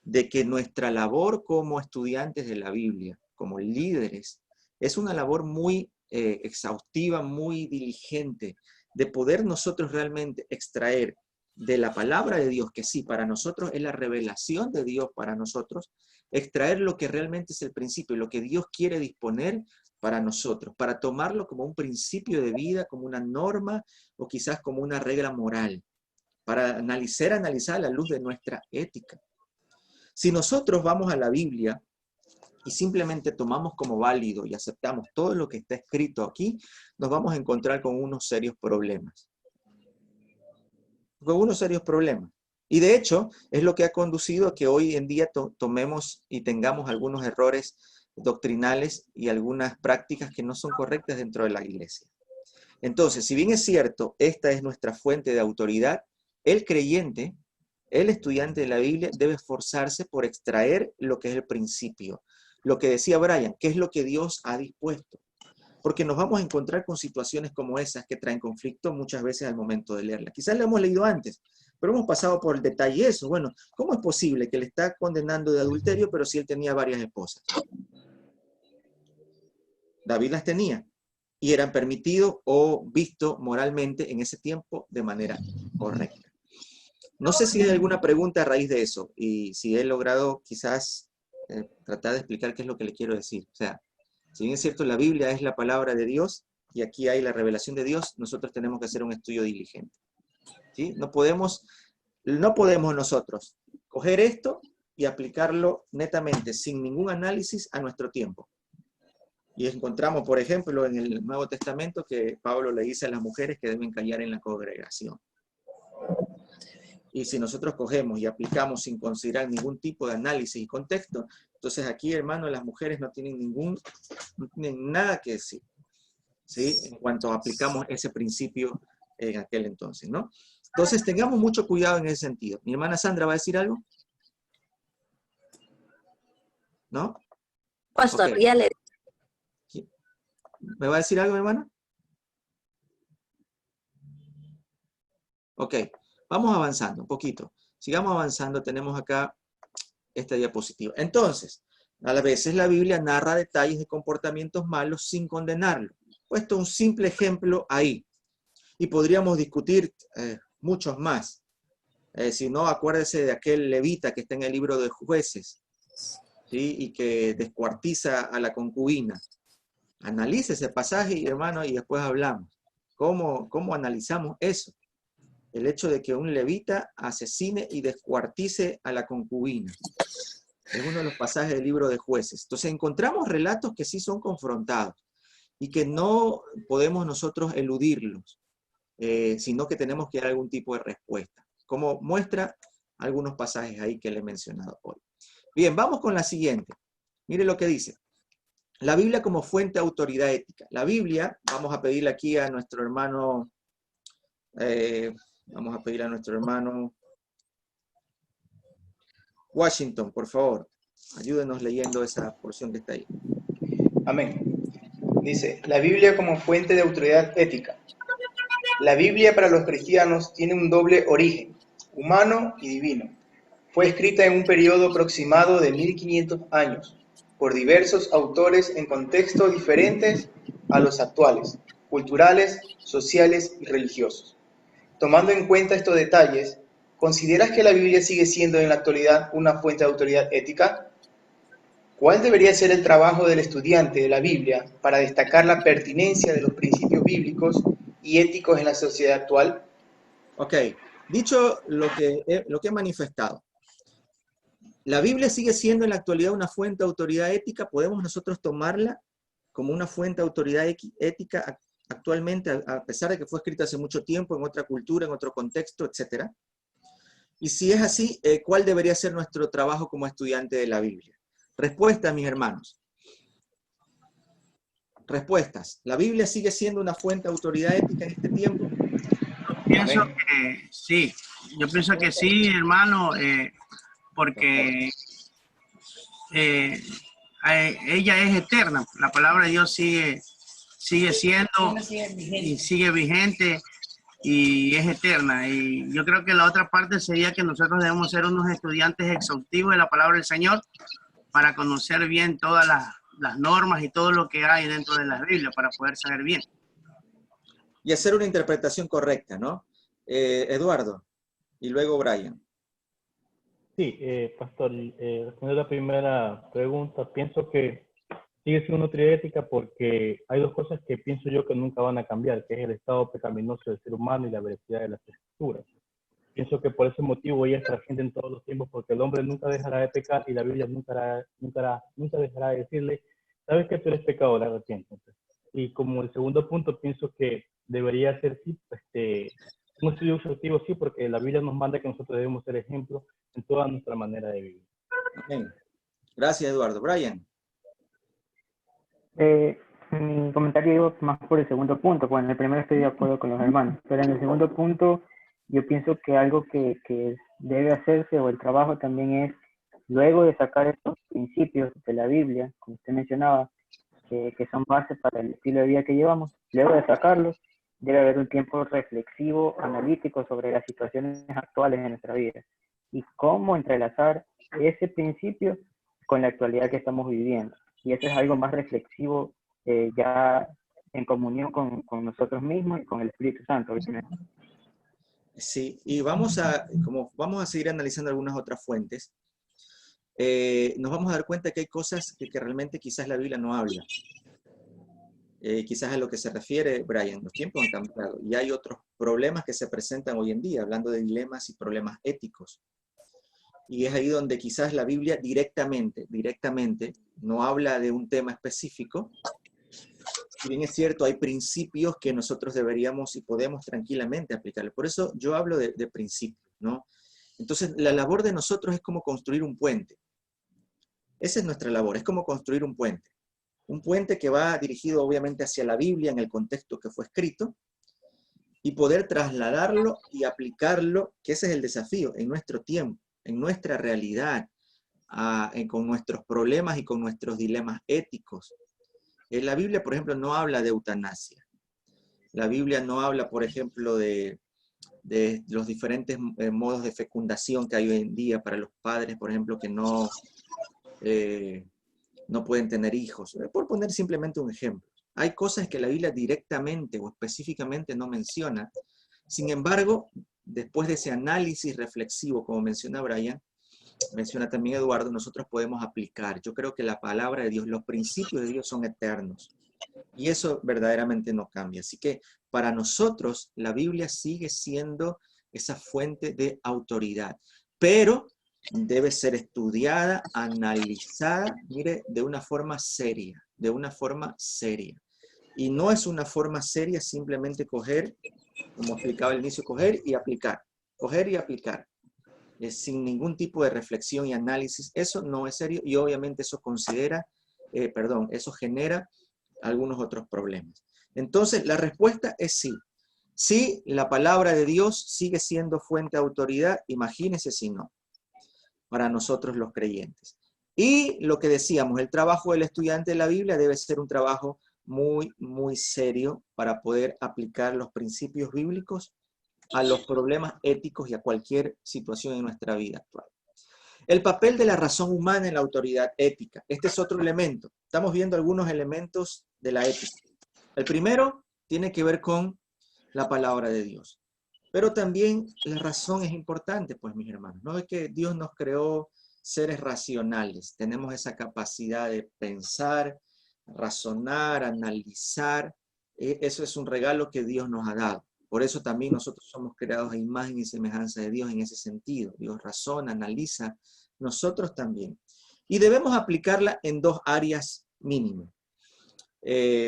De que nuestra labor como estudiantes de la Biblia, como líderes, es una labor muy exhaustiva, muy diligente, de poder nosotros realmente extraer de la palabra de Dios, que sí, para nosotros es la revelación de Dios para nosotros, extraer lo que realmente es el principio, lo que Dios quiere disponer para nosotros, para tomarlo como un principio de vida, como una norma o quizás como una regla moral, para analizar a la luz de nuestra ética. Si nosotros vamos a la Biblia y simplemente tomamos como válido y aceptamos todo lo que está escrito aquí, nos vamos a encontrar con unos serios problemas. Con unos serios problemas. Y de hecho, es lo que ha conducido a que hoy en día tomemos y tengamos algunos errores doctrinales y algunas prácticas que no son correctas dentro de la iglesia. Entonces, si bien es cierto, esta es nuestra fuente de autoridad, el creyente, el estudiante de la Biblia debe esforzarse por extraer lo que es el principio. Lo que decía Brian, ¿qué es lo que Dios ha dispuesto? Porque nos vamos a encontrar con situaciones como esas que traen conflicto muchas veces al momento de leerla. Quizás la hemos leído antes, pero hemos pasado por el detalle eso. Bueno, ¿cómo es posible que le está condenando de adulterio, pero si él tenía varias esposas? David las tenía y eran permitidos o vistos moralmente en ese tiempo de manera correcta. No sé si hay alguna pregunta a raíz de eso y si he logrado quizás tratar de explicar qué es lo que le quiero decir. O sea, si bien es cierto, la Biblia es la palabra de Dios y aquí hay la revelación de Dios, nosotros tenemos que hacer un estudio diligente. ¿Sí? No podemos nosotros coger esto y aplicarlo netamente, sin ningún análisis a nuestro tiempo. Y encontramos, por ejemplo, en el Nuevo Testamento que Pablo le dice a las mujeres que deben callar en la congregación. Y si nosotros cogemos y aplicamos sin considerar ningún tipo de análisis y contexto, entonces aquí, hermano, las mujeres no tienen nada que decir, ¿sí? En cuanto aplicamos ese principio en aquel entonces, ¿no? Entonces tengamos mucho cuidado en ese sentido. ¿Mi hermana Sandra va a decir algo? ¿No? Pastor, Okay. ya le... ¿Me va a decir algo, mi hermana? Ok, vamos avanzando un poquito. Sigamos avanzando, tenemos acá esta diapositiva. Entonces, a la veces la Biblia narra detalles de comportamientos malos sin condenarlo. Puesto un simple ejemplo ahí. Y podríamos discutir muchos más. Si no, acuérdese de aquel levita que está en el libro de Jueces, ¿sí? Y que descuartiza a la concubina. Analice ese pasaje, hermano, y después hablamos. ¿Cómo analizamos eso? El hecho de que un levita asesine y descuartice a la concubina. Es uno de los pasajes del libro de Jueces. Entonces encontramos relatos que sí son confrontados y que no podemos nosotros eludirlos, sino que tenemos que dar algún tipo de respuesta, como muestra algunos pasajes ahí que le he mencionado hoy. Bien, vamos con la siguiente. Mire lo que dice. La Biblia como fuente de autoridad ética. La Biblia, vamos a pedirle aquí a nuestro hermano, Washington, por favor. Ayúdenos leyendo esa porción que está ahí. Amén. Dice, la Biblia como fuente de autoridad ética. La Biblia para los cristianos tiene un doble origen, humano y divino. Fue escrita en un periodo aproximado de 1500 años, por diversos autores en contextos diferentes a los actuales, culturales, sociales y religiosos. Tomando en cuenta estos detalles, ¿consideras que la Biblia sigue siendo en la actualidad una fuente de autoridad ética? ¿Cuál debería ser el trabajo del estudiante de la Biblia para destacar la pertinencia de los principios bíblicos y éticos en la sociedad actual? Ok, dicho lo que he manifestado, La Biblia sigue siendo en la actualidad una fuente de autoridad ética. ¿Podemos nosotros tomarla como una fuente de autoridad ética actualmente, a pesar de que fue escrita hace mucho tiempo, en otra cultura, en otro contexto, etcétera? Y si es así, ¿cuál debería ser nuestro trabajo como estudiante de la Biblia? Respuesta, mis hermanos. Respuestas. ¿La Biblia sigue siendo una fuente de autoridad ética en este tiempo? Pienso que sí. Yo pienso que sí, hermano, porque ella es eterna. La palabra de Dios sigue siendo y sigue vigente y es eterna. Y yo creo que la otra parte sería que nosotros debemos ser unos estudiantes exhaustivos de la palabra del Señor para conocer bien todas las normas y todo lo que hay dentro de la Biblia para poder saber bien. Y hacer una interpretación correcta, ¿no? Eduardo, y luego Brian. Sí, pastor, respondiendo a la primera pregunta, pienso que sigue siendo una autoridad ética porque hay dos cosas que pienso yo que nunca van a cambiar, que es el estado pecaminoso del ser humano y la veracidad de las escrituras. Pienso que por ese motivo ella es trasciende en todos los tiempos, porque el hombre nunca dejará de pecar y la Biblia nunca dejará de decirle, sabes que tú eres pecador, arrepiéntete. Y como el segundo punto, pienso que debería ser sí, un estudio exhaustivo, sí, porque la Biblia nos manda que nosotros debemos ser ejemplo en toda nuestra manera de vivir. Amén. Gracias, Eduardo. Brian. Mi comentario iba más por el segundo punto. Bueno, en el primero estoy de acuerdo con los hermanos, pero en el segundo punto yo pienso que algo que debe hacerse, o el trabajo también es, luego de sacar estos principios de la Biblia, como usted mencionaba, que son bases para el estilo de vida que llevamos, luego de sacarlos, debe haber un tiempo reflexivo, analítico sobre las situaciones actuales de nuestra vida y cómo entrelazar ese principio con la actualidad que estamos viviendo. Y eso es algo más reflexivo, ya en comunión con nosotros mismos y con el Espíritu Santo, obviamente. Sí, y vamos a seguir analizando algunas otras fuentes, nos vamos a dar cuenta que hay cosas que realmente quizás la Biblia no habla. Quizás a lo que se refiere, Brian, los tiempos han cambiado y hay otros problemas que se presentan hoy en día, hablando de dilemas y problemas éticos. Y es ahí donde quizás la Biblia directamente no habla de un tema específico. Si bien es cierto, hay principios que nosotros deberíamos y podemos tranquilamente aplicar. Por eso yo hablo de principios, ¿no? Entonces, la labor de nosotros es como construir un puente. Esa es nuestra labor, es como construir un puente. Un puente que va dirigido obviamente hacia la Biblia en el contexto que fue escrito, y poder trasladarlo y aplicarlo, que ese es el desafío, en nuestro tiempo, en nuestra realidad, con nuestros problemas y con nuestros dilemas éticos. La Biblia, por ejemplo, no habla de eutanasia. La Biblia no habla, por ejemplo, de los diferentes modos de fecundación que hay hoy en día para los padres, por ejemplo, que no pueden tener hijos. Por poner simplemente un ejemplo. Hay cosas que la Biblia directamente o específicamente no menciona. Sin embargo, después de ese análisis reflexivo, como menciona Brian, menciona también Eduardo, nosotros podemos aplicar. Yo creo que la palabra de Dios, los principios de Dios son eternos. Y eso verdaderamente no cambia. Así que para nosotros la Biblia sigue siendo esa fuente de autoridad. Pero debe ser estudiada, analizada, mire, de una forma seria. De una forma seria. Y no es una forma seria simplemente coger, como explicaba al inicio, coger y aplicar. Coger y aplicar. Sin ningún tipo de reflexión y análisis. Eso no es serio y obviamente eso eso genera algunos otros problemas. Entonces, la respuesta es sí. Sí, la palabra de Dios sigue siendo fuente de autoridad, imagínense si no, para nosotros los creyentes. Y lo que decíamos, el trabajo del estudiante de la Biblia debe ser un trabajo muy, muy serio para poder aplicar los principios bíblicos a los problemas éticos y a cualquier situación en nuestra vida actual. El papel de la razón humana en la autoridad ética. Este es otro elemento. Estamos viendo algunos elementos de la ética. El primero tiene que ver con la palabra de Dios. Pero también la razón es importante, pues, mis hermanos. No es que Dios nos creó seres racionales. Tenemos esa capacidad de pensar, razonar, analizar. Eso es un regalo que Dios nos ha dado. Por eso también nosotros somos creados a imagen y semejanza de Dios en ese sentido. Dios razona, analiza nosotros también. Y debemos aplicarla en 2 áreas mínimo.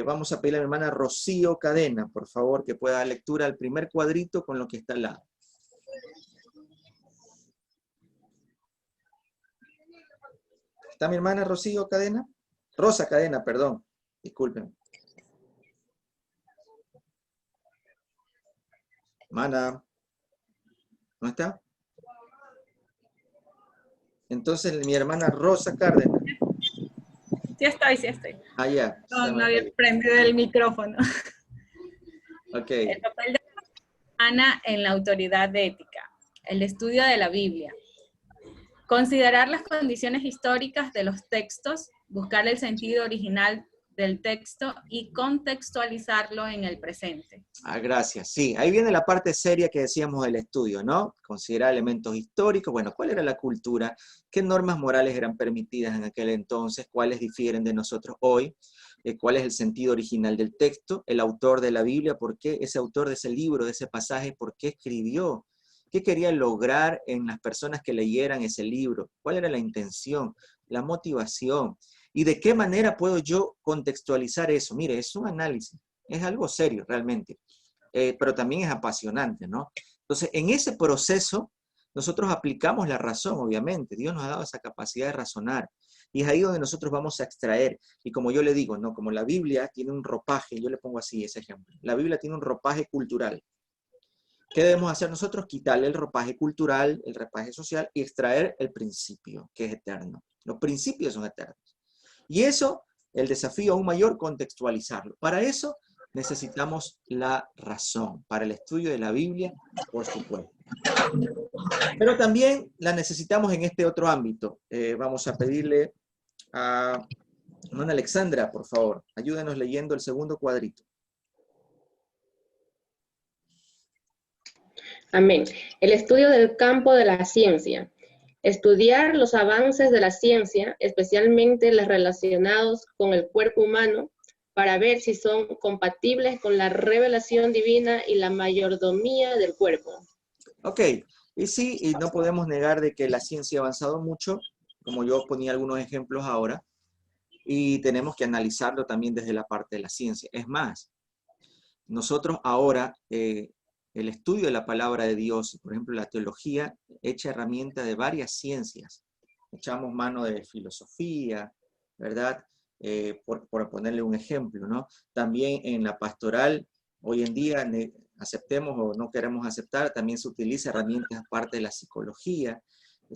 Vamos a pedirle a mi hermana Rocío Cadena, por favor, que pueda dar lectura al primer cuadrito con lo que está al lado. ¿Está mi hermana Rocío Cadena? Rosa Cadena, perdón. Disculpen. Hermana, ¿no está? Entonces, mi hermana Rosa Cárdenas. Sí estoy, sí estoy. Ah, ya. No había prendido el micrófono. Ok. El papel de Ana en la autoridad de ética. El estudio de la Biblia. Considerar las condiciones históricas de los textos, buscar el sentido original del texto y contextualizarlo en el presente. Ah, gracias. Sí, ahí viene la parte seria que decíamos del estudio, ¿no? Considerar elementos históricos. Bueno, ¿cuál era la cultura? ¿Qué normas morales eran permitidas en aquel entonces? ¿Cuáles difieren de nosotros hoy? ¿Cuál es el sentido original del texto? El autor de la Biblia, ¿por qué ese autor de ese libro, de ese pasaje, por qué escribió? ¿Qué quería lograr en las personas que leyeran ese libro? ¿Cuál era la intención? La motivación. ¿Y de qué manera puedo yo contextualizar eso? Mire, es un análisis, es algo serio realmente, pero también es apasionante, ¿no? Entonces, en ese proceso, nosotros aplicamos la razón, obviamente. Dios nos ha dado esa capacidad de razonar. Y es ahí donde nosotros vamos a extraer. Y como yo le digo, ¿no? Como la Biblia tiene un ropaje, yo le pongo así ese ejemplo. La Biblia tiene un ropaje cultural. ¿Qué debemos hacer nosotros? Quitarle el ropaje cultural, el ropaje social y extraer el principio, que es eterno. Los principios son eternos. Y eso, el desafío aún mayor, contextualizarlo. Para eso necesitamos la razón, para el estudio de la Biblia, por supuesto. Pero también la necesitamos en este otro ámbito. Vamos a pedirle a hermana Alexandra, por favor, ayúdenos leyendo el segundo cuadrito. Amén. El estudio del campo de la ciencia. Estudiar los avances de la ciencia, especialmente los relacionados con el cuerpo humano, para ver si son compatibles con la revelación divina y la mayordomía del cuerpo. Ok, y sí, y no podemos negar de que la ciencia ha avanzado mucho, como yo ponía algunos ejemplos ahora, y tenemos que analizarlo también desde la parte de la ciencia. Es más, nosotros ahora, el estudio de la palabra de Dios, por ejemplo, la teología, echa herramienta de varias ciencias. Echamos mano de filosofía, ¿verdad? Por ponerle un ejemplo, ¿no? También en la pastoral, hoy en día, aceptemos o no queremos aceptar, también se utiliza herramientas aparte de la psicología.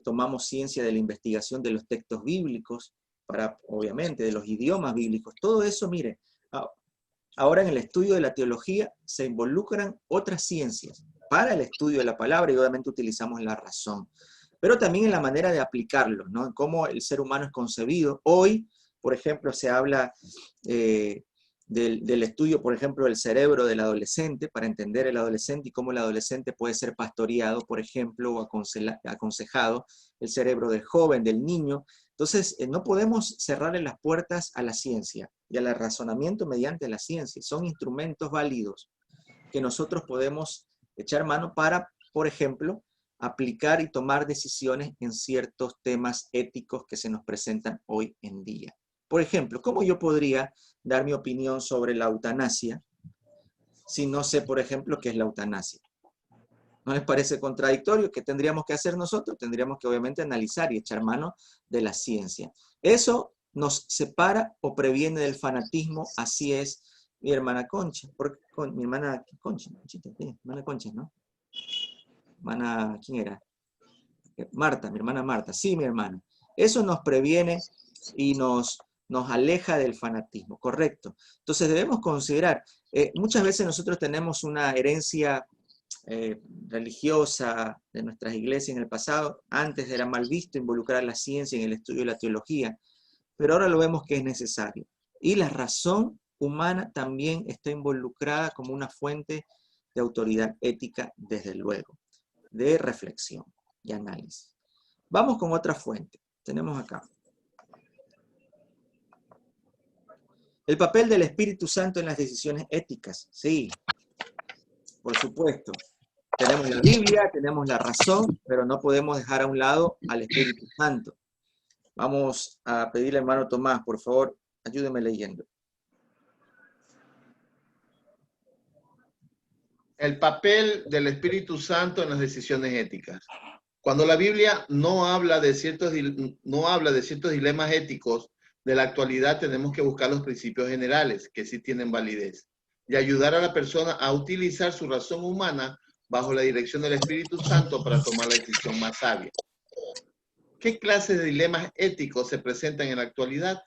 Tomamos ciencia de la investigación de los textos bíblicos, para, obviamente, de los idiomas bíblicos. Todo eso, mire, ahora en el estudio de la teología se involucran otras ciencias para el estudio de la palabra y obviamente utilizamos la razón. Pero también en la manera de aplicarlo, ¿no? En cómo el ser humano es concebido. Hoy, por ejemplo, se habla del estudio, por ejemplo, del cerebro del adolescente, para entender el adolescente y cómo el adolescente puede ser pastoreado, por ejemplo, o aconsejado, el cerebro del joven, del niño. Entonces, no podemos cerrarle las puertas a la ciencia y al razonamiento mediante la ciencia. Son instrumentos válidos que nosotros podemos echar mano para, por ejemplo, aplicar y tomar decisiones en ciertos temas éticos que se nos presentan hoy en día. Por ejemplo, ¿cómo yo podría dar mi opinión sobre la eutanasia si no sé, por ejemplo, qué es la eutanasia? ¿No les parece contradictorio? ¿Qué tendríamos que hacer nosotros? Tendríamos que obviamente analizar y echar mano de la ciencia. Eso nos separa o previene del fanatismo, así es mi hermana Concha. Mi hermana Concha, hermana Concha, ¿no? Hermana, ¿quién era? Marta, mi hermana Marta. Sí, mi hermana. Eso nos previene y nos aleja del fanatismo, correcto. Entonces debemos considerar, muchas veces nosotros tenemos una herencia religiosa de nuestras iglesias en el pasado. Antes era mal visto involucrar la ciencia en el estudio de la teología, pero ahora lo vemos que es necesario. Y la razón humana también está involucrada como una fuente de autoridad ética, desde luego, de reflexión y análisis. Vamos con otra fuente. Tenemos acá. El papel del Espíritu Santo en las decisiones éticas. Sí, por supuesto. Tenemos la Biblia, tenemos la razón, pero no podemos dejar a un lado al Espíritu Santo. Vamos a pedirle al hermano Tomás, por favor, ayúdeme leyendo. El papel del Espíritu Santo en las decisiones éticas. Cuando la Biblia no habla de ciertos dilemas éticos de la actualidad, tenemos que buscar los principios generales que sí tienen validez y ayudar a la persona a utilizar su razón humana bajo la dirección del Espíritu Santo para tomar la decisión más sabia. ¿Qué clases de dilemas éticos se presentan en la actualidad?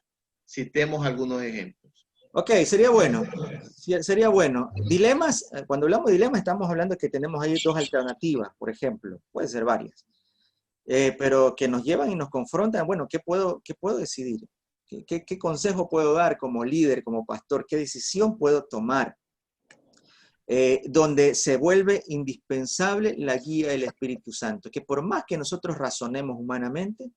Citemos algunos ejemplos. Ok, sería bueno. Sería bueno. Dilemas, cuando hablamos de dilemas estamos hablando de que tenemos ahí dos alternativas, por ejemplo. Puede ser varias. Pero que nos llevan y nos confrontan. Bueno, ¿qué puedo decidir? ¿Qué consejo puedo dar como líder, como pastor? ¿Qué decisión puedo tomar? Donde se vuelve indispensable la guía del Espíritu Santo. Que por más que nosotros razonemos humanamente,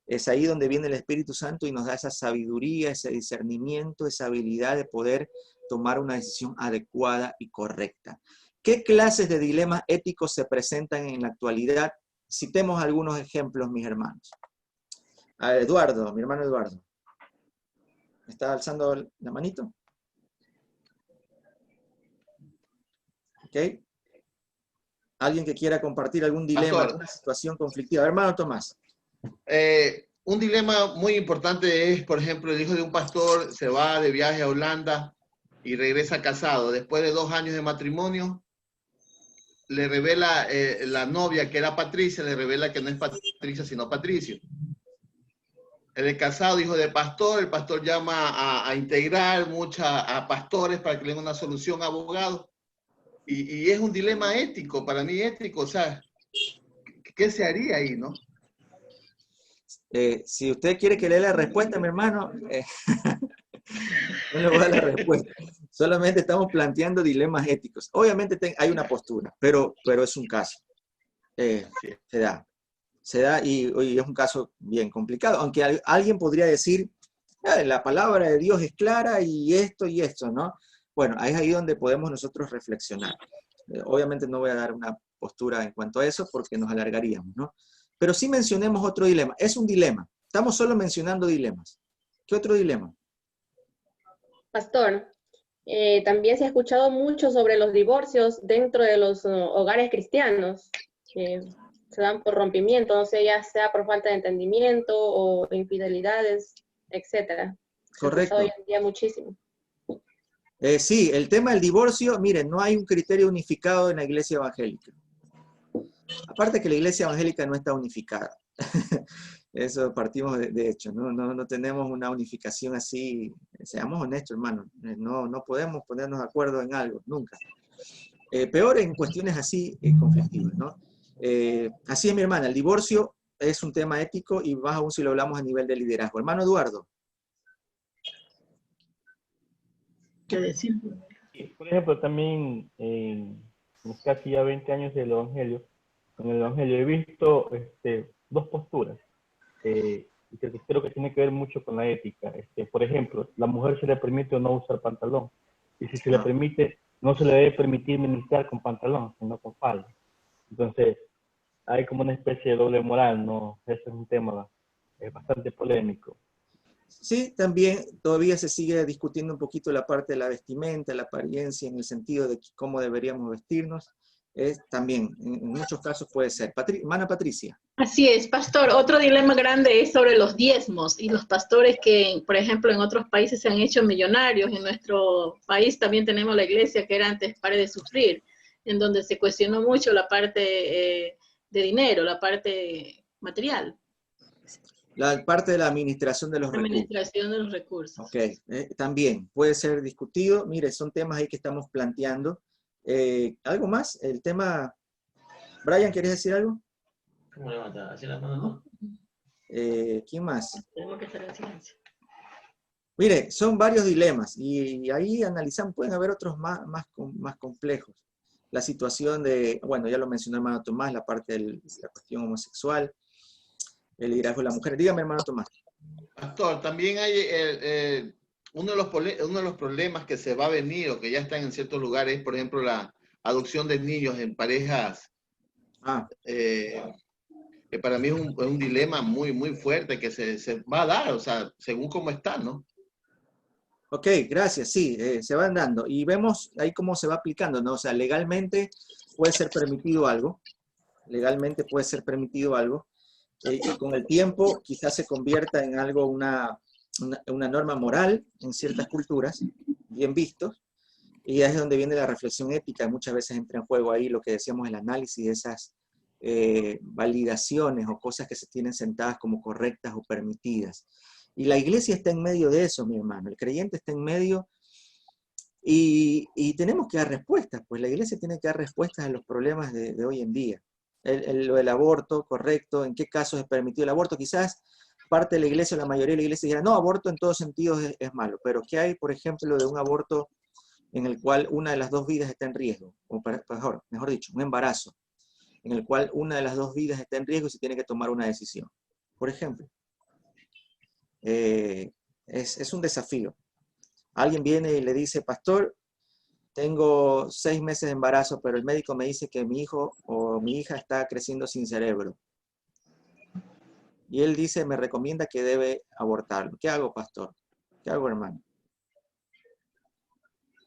es ahí donde viene el Espíritu Santo y nos da esa sabiduría, ese discernimiento, esa habilidad de poder tomar una decisión adecuada y correcta. ¿Qué clases de dilemas éticos se presentan en la actualidad? Citemos algunos ejemplos, mis hermanos. A Eduardo, mi hermano Eduardo. ¿Me está alzando la manito? ¿Ok? ¿Alguien que quiera compartir algún dilema, alguna situación conflictiva? Hermano Tomás. Un dilema muy importante es, por ejemplo, el hijo de un pastor se va de viaje a Holanda y regresa casado. Después de 2 años de matrimonio, le revela la novia, que era Patricia, le revela que no es Patricia, sino Patricio. El casado, hijo de pastor, el pastor llama a integrar a pastores para que le den una solución a abogados. Y es un dilema ético, para mí ético, o sea, ¿qué se haría ahí, no? Si usted quiere que le dé la respuesta, mi hermano, no le voy a dar la respuesta. Solamente estamos planteando dilemas éticos. Obviamente hay una postura, pero es un caso. Se da y es un caso bien complicado. Aunque alguien podría decir, la palabra de Dios es clara y esto, ¿no? Bueno, es ahí donde podemos nosotros reflexionar. Obviamente no voy a dar una postura en cuanto a eso porque nos alargaríamos, ¿no? Pero sí mencionemos otro dilema. Es un dilema. Estamos solo mencionando dilemas. ¿Qué otro dilema? Pastor, también se ha escuchado mucho sobre los divorcios dentro de los hogares cristianos, que se dan por rompimiento, no sé, ya sea por falta de entendimiento o infidelidades, etcétera. Correcto. Hoy en día muchísimo. Sí, el tema del divorcio, miren, no hay un criterio unificado en la iglesia evangélica. Aparte que la iglesia evangélica no está unificada. Eso partimos de hecho, no tenemos una unificación así. Seamos honestos, hermano. No podemos ponernos de acuerdo en algo, nunca. Peor en cuestiones así conflictivas, ¿no? Así es, mi hermana, el divorcio es un tema ético y más aún si lo hablamos a nivel de liderazgo. Hermano Eduardo. ¿Qué decir? Por ejemplo, también casi ya 20 años del Evangelio, en el Evangelio he visto dos posturas que creo que tiene que ver mucho con la ética. Por ejemplo, la mujer se le permite o no usar pantalón, y si se le permite, no se le debe permitir ministrar con pantalón, sino con falda. Entonces, hay como una especie de doble moral, ¿no? Ese es un tema bastante polémico. Sí, también todavía se sigue discutiendo un poquito la parte de la vestimenta, la apariencia, en el sentido de cómo deberíamos vestirnos. También, en muchos casos puede ser. Hermana Patricia. Así es, pastor. Otro dilema grande es sobre los diezmos y los pastores que, por ejemplo, en otros países se han hecho millonarios. En nuestro país también tenemos la iglesia que era antes Pare de Sufrir, en donde se cuestionó mucho la parte de dinero, la parte material. La parte de la administración de los recursos. Administración de los recursos. Ok, también puede ser discutido. Mire, son temas ahí que estamos planteando. ¿Algo más? El tema... Brian, ¿quieres decir algo? ¿Quién más? Tenemos que estar en silencio. Mire, son varios dilemas y ahí analizamos, pueden haber otros más complejos. La situación de, bueno, ya lo mencionó hermano Tomás, la parte de la cuestión homosexual, el liderazgo de la mujer. Dígame, hermano Tomás. Pastor, también hay uno de los problemas que se va a venir o que ya están en ciertos lugares, por ejemplo, la adopción de niños en parejas, que para mí es un dilema muy, muy fuerte que se va a dar, o sea, según cómo está, ¿no? Ok, gracias, sí, se van dando. Y vemos ahí cómo se va aplicando, ¿no? O sea, legalmente puede ser permitido algo, y con el tiempo quizás se convierta en algo, una norma moral en ciertas culturas, bien visto, y ahí es donde viene la reflexión ética, muchas veces entra en juego ahí lo que decíamos, el análisis de esas validaciones o cosas que se tienen sentadas como correctas o permitidas. Y la iglesia está en medio de eso, mi hermano, el creyente está en medio y tenemos que dar respuestas, pues la iglesia tiene que dar respuestas a los problemas de hoy en día. Lo del aborto, correcto, en qué casos es permitido el aborto, quizás parte de la iglesia, la mayoría de la iglesia dirá, no, aborto en todos sentidos es malo, pero ¿qué hay, por ejemplo, de un aborto en el cual una de las dos vidas está en riesgo? O mejor dicho, un embarazo, en el cual una de las dos vidas está en riesgo y se tiene que tomar una decisión. Por ejemplo, es un desafío. Alguien viene y le dice, pastor, tengo 6 meses de embarazo, pero el médico me dice que mi hijo o mi hija está creciendo sin cerebro. Y él dice, me recomienda que debe abortarlo. ¿Qué hago, pastor? ¿Qué hago, hermano?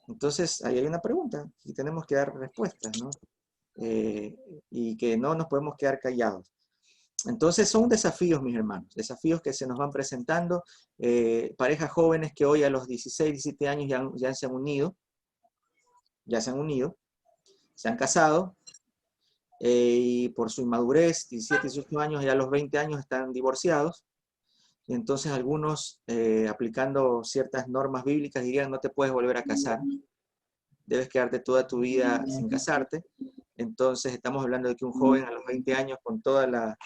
Entonces, ahí hay una pregunta y tenemos que dar respuestas, ¿no? Y que no nos podemos quedar callados. Entonces, son desafíos, mis hermanos, desafíos que se nos van presentando. Parejas jóvenes que hoy a los 16, 17 años ya se han unido, se han casado, y por su inmadurez, 17, 18 años, ya a los 20 años están divorciados. Y entonces algunos, aplicando ciertas normas bíblicas, dirían, no te puedes volver a casar, debes quedarte toda tu vida sin casarte. Entonces estamos hablando de que un joven a los 20 años, con toda la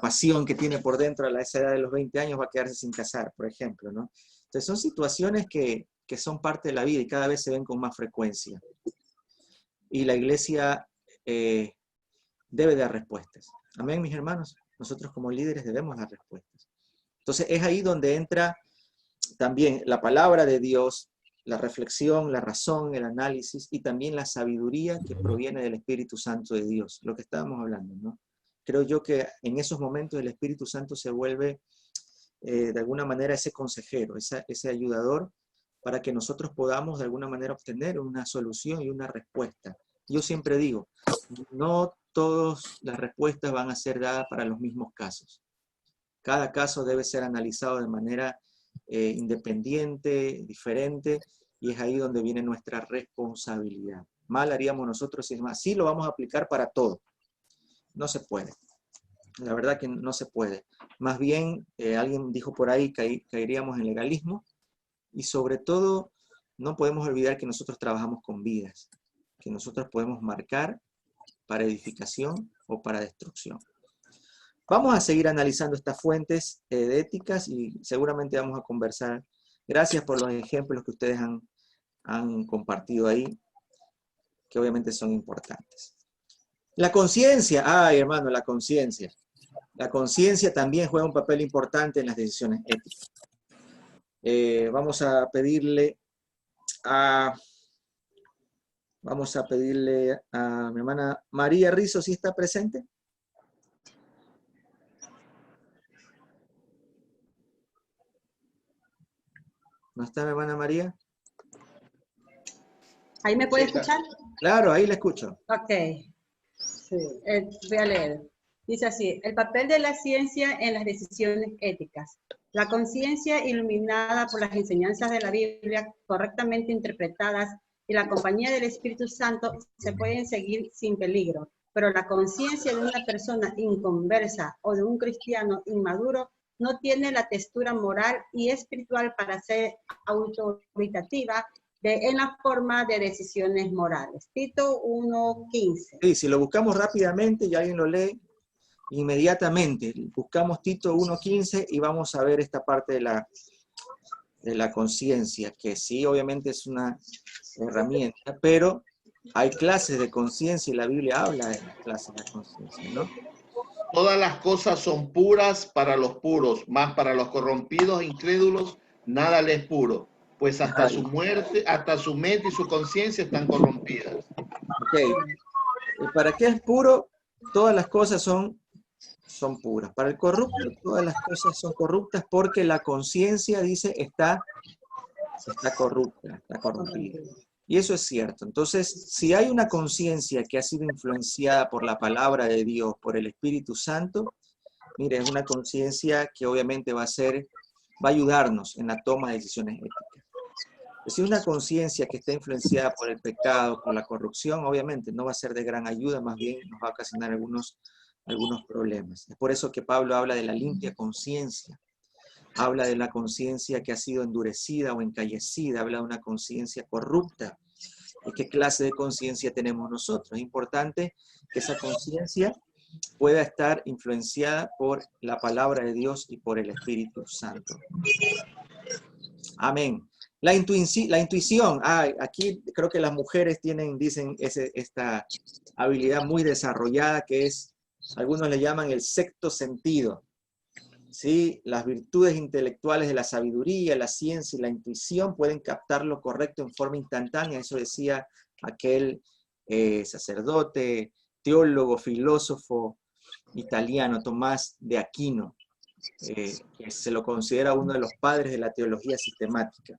pasión que tiene por dentro a esa edad de los 20 años, va a quedarse sin casar, por ejemplo, ¿no? Entonces son situaciones que son parte de la vida y cada vez se ven con más frecuencia. Y la iglesia debe dar respuestas. Amén, mis hermanos. Nosotros como líderes debemos dar respuestas. Entonces es ahí donde entra también la palabra de Dios, la reflexión, la razón, el análisis y también la sabiduría que proviene del Espíritu Santo de Dios, lo que estábamos hablando, ¿no? Creo yo que en esos momentos el Espíritu Santo se vuelve de alguna manera ese consejero, ese ayudador, para que nosotros podamos de alguna manera obtener una solución y una respuesta. Yo siempre digo, no todas las respuestas van a ser dadas para los mismos casos. Cada caso debe ser analizado de manera independiente, diferente, y es ahí donde viene nuestra responsabilidad. Mal haríamos nosotros si es más, sí lo vamos a aplicar para todo. No se puede. La verdad que no se puede. Más bien, alguien dijo por ahí que caeríamos en legalismo, y sobre todo no podemos olvidar que nosotros trabajamos con vidas, que nosotros podemos marcar para edificación o para destrucción. Vamos a seguir analizando estas fuentes de éticas y seguramente vamos a conversar. Gracias por los ejemplos que ustedes han compartido ahí, que obviamente son importantes. La conciencia, ay hermano, la conciencia. La conciencia también juega un papel importante en las decisiones éticas. Vamos a pedirle a mi hermana María Rizo, ¿sí está presente? ¿No está mi hermana María? ¿Ahí me puede escuchar? Claro, ahí la escucho. Ok. Sí, voy a leer. Dice así, el papel de la ciencia en las decisiones éticas. La conciencia iluminada por las enseñanzas de la Biblia, correctamente interpretadas, y la compañía del Espíritu Santo se pueden seguir sin peligro, pero la conciencia de una persona inconversa o de un cristiano inmaduro no tiene la textura moral y espiritual para ser autoritativa en la forma de decisiones morales. Tito 1:15. Sí, si lo buscamos rápidamente y alguien lo lee, inmediatamente buscamos Tito 1:15 y vamos a ver esta parte de la conciencia, que sí, obviamente es una herramienta, pero hay clases de conciencia y la Biblia habla de las clases de conciencia, ¿no? Todas las cosas son puras para los puros, mas para los corrompidos e incrédulos nada les es puro. pues hasta su muerte, hasta su mente y su conciencia están corrompidas. Ok. ¿Para qué es puro? Todas las cosas son puras. Para el corrupto, todas las cosas son corruptas porque la conciencia, dice, está corrupta, está corrompida. Y eso es cierto. Entonces, si hay una conciencia que ha sido influenciada por la palabra de Dios, por el Espíritu Santo, mire, es una conciencia que obviamente va a ayudarnos en la toma de decisiones éticas. Si es una conciencia que está influenciada por el pecado, por la corrupción, obviamente no va a ser de gran ayuda, más bien nos va a ocasionar algunos problemas. Es por eso que Pablo habla de la limpia conciencia. Habla de la conciencia que ha sido endurecida o encallecida, habla de una conciencia corrupta. ¿Y qué clase de conciencia tenemos nosotros? Es importante que esa conciencia pueda estar influenciada por la palabra de Dios y por el Espíritu Santo. Amén. La intuición. Aquí creo que las mujeres dicen esta habilidad muy desarrollada que es, algunos le llaman el sexto sentido. ¿Sí? Las virtudes intelectuales de la sabiduría, la ciencia y la intuición pueden captar lo correcto en forma instantánea. Eso decía aquel sacerdote, teólogo, filósofo italiano, Tomás de Aquino, que se lo considera uno de los padres de la teología sistemática.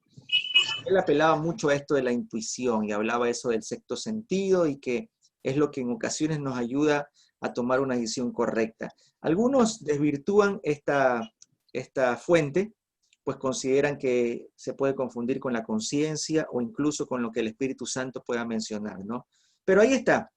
Él apelaba mucho a esto de la intuición y hablaba eso del sexto sentido y que es lo que en ocasiones nos ayuda a tomar una decisión correcta. Algunos desvirtúan esta fuente, pues consideran que se puede confundir con la conciencia o incluso con lo que el Espíritu Santo pueda mencionar, ¿no? Pero ahí está.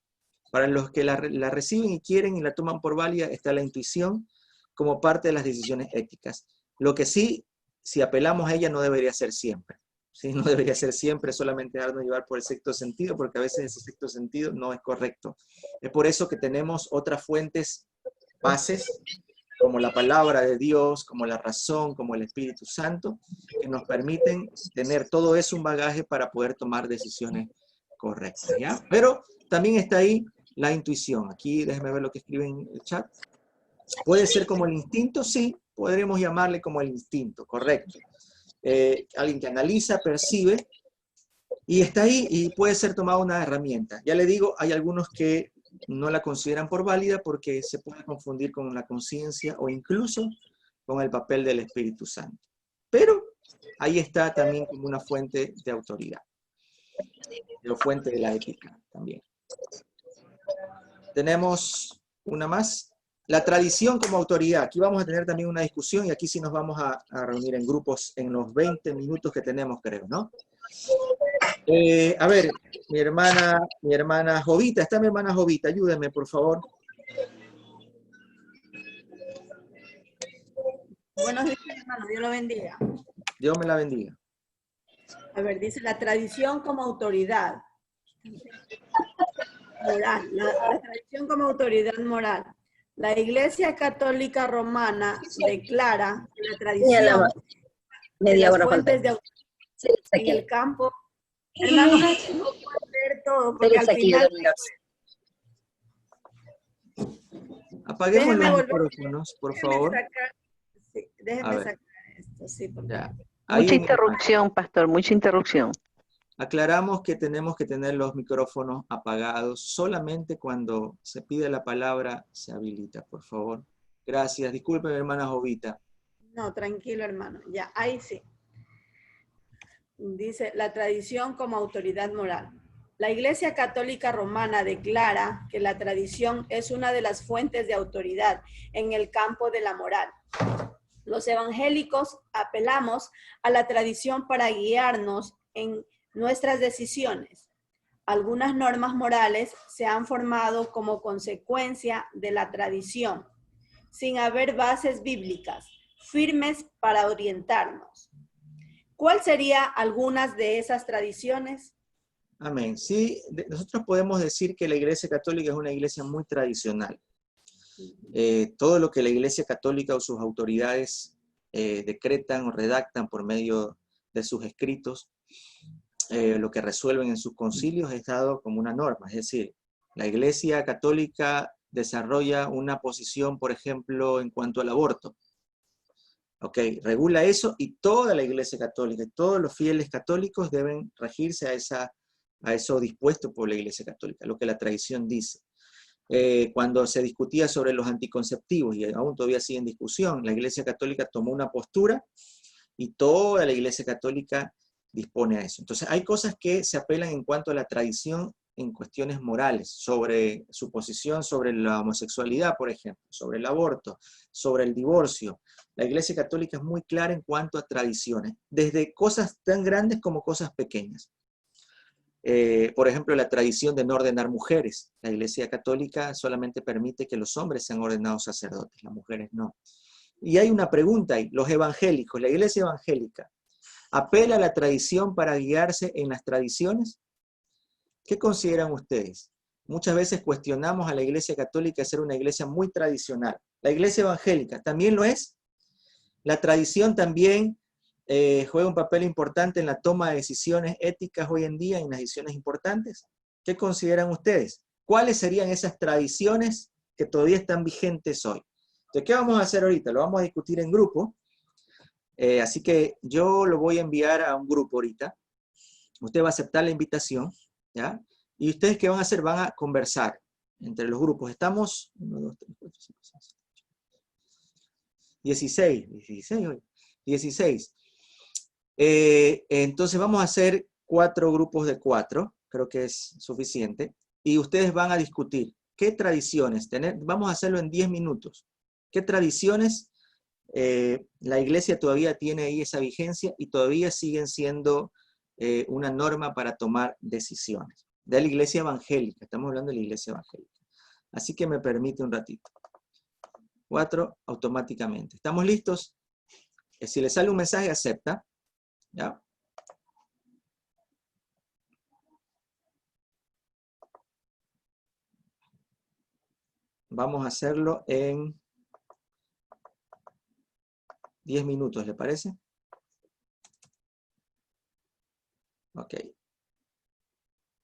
Para los que la reciben y quieren y la toman por válida, está la intuición como parte de las decisiones éticas. Lo que sí, si apelamos a ella, no debería ser siempre. ¿Sí? No debería ser siempre solamente darnos llevar por el sexto sentido, porque a veces ese sexto sentido no es correcto. Es por eso que tenemos otras fuentes bases, como la palabra de Dios, como la razón, como el Espíritu Santo, que nos permiten tener todo eso, un bagaje para poder tomar decisiones correctas, ¿ya? Pero también está ahí la intuición. Aquí déjenme ver lo que escriben en el chat. ¿Puede ser como el instinto? Sí, podremos llamarle como el instinto, correcto. Alguien que analiza, percibe, y está ahí y puede ser tomada una herramienta. Ya le digo, hay algunos que no la consideran por válida porque se puede confundir con la conciencia o incluso con el papel del Espíritu Santo. Pero ahí está también como una fuente de autoridad, o fuente de la ética también. Tenemos una más. La tradición como autoridad. Aquí vamos a tener también una discusión y aquí sí nos vamos a reunir en grupos en los 20 minutos que tenemos, creo, ¿no? A ver, mi hermana Jovita, está mi hermana Jovita, ayúdenme, por favor. Buenos días, hermano, Dios lo bendiga. Dios me la bendiga. A ver, dice la tradición como autoridad moral, la tradición como autoridad moral. La Iglesia Católica Romana declara que la tradición de las fuentes de autoridad en el campo. Hermano, no puedo leer todo porque al final... Apaguemos los micrófonos, por favor. Déjeme sacar esto, sí, porque... Mucha interrupción, pastor, mucha interrupción. Aclaramos que tenemos que tener los micrófonos apagados. Solamente cuando se pide la palabra se habilita, por favor. Gracias. Disculpe, hermana Jovita. No, tranquilo, hermano. Ya, ahí sí. Dice, la tradición como autoridad moral. La Iglesia Católica Romana declara que la tradición es una de las fuentes de autoridad en el campo de la moral. Los evangélicos apelamos a la tradición para guiarnos en nuestras decisiones. Algunas normas morales se han formado como consecuencia de la tradición, sin haber bases bíblicas firmes para orientarnos. ¿Cuál sería algunas de esas tradiciones? Amén. Sí, nosotros podemos decir que la Iglesia Católica es una iglesia muy tradicional. Todo lo que la Iglesia Católica o sus autoridades decretan o redactan por medio de sus escritos, lo que resuelven en sus concilios es dado como una norma. Es decir, la Iglesia Católica desarrolla una posición, por ejemplo, en cuanto al aborto. ¿Ok? Regula eso y toda la Iglesia Católica, todos los fieles católicos deben regirse a eso dispuesto por la Iglesia Católica, lo que la tradición dice. Cuando se discutía sobre los anticonceptivos, y aún todavía sigue en discusión, la Iglesia Católica tomó una postura y toda la Iglesia Católica dispone a eso. Entonces hay cosas que se apelan en cuanto a la tradición en cuestiones morales, sobre su posición sobre la homosexualidad, por ejemplo, sobre el aborto, sobre el divorcio. La Iglesia Católica es muy clara en cuanto a tradiciones, desde cosas tan grandes como cosas pequeñas. Por ejemplo, la tradición de no ordenar mujeres. La Iglesia Católica solamente permite que los hombres sean ordenados sacerdotes, las mujeres no. Y hay una pregunta ahí, los evangélicos, la Iglesia evangélica, ¿apela a la tradición para guiarse en las tradiciones? ¿Qué consideran ustedes? Muchas veces cuestionamos a la Iglesia Católica de ser una iglesia muy tradicional. ¿La Iglesia evangélica también lo es? ¿La tradición también juega un papel importante en la toma de decisiones éticas hoy en día, en las decisiones importantes? ¿Qué consideran ustedes? ¿Cuáles serían esas tradiciones que todavía están vigentes hoy? Entonces, ¿qué vamos a hacer ahorita? Lo vamos a discutir en grupo. Así que yo lo voy a enviar a un grupo ahorita. Usted va a aceptar la invitación, ¿ya? Y ustedes, ¿qué van a hacer? Van a conversar entre los grupos. Estamos 1, 2, 3, 4, 5, 6, 7, 8. 16 hoy. 16. Entonces vamos a hacer 4 grupos de 4, creo que es suficiente, y ustedes van a discutir qué tradiciones vamos a hacerlo en 10 minutos, qué tradiciones la iglesia todavía tiene ahí esa vigencia y todavía siguen siendo una norma para tomar decisiones. De la iglesia evangélica, estamos hablando de la iglesia evangélica. Así que me permite un ratito. 4 automáticamente. ¿Estamos listos? Si le sale un mensaje, acepta. ¿Ya? Vamos a hacerlo en 10 minutos, ¿le parece? Ok.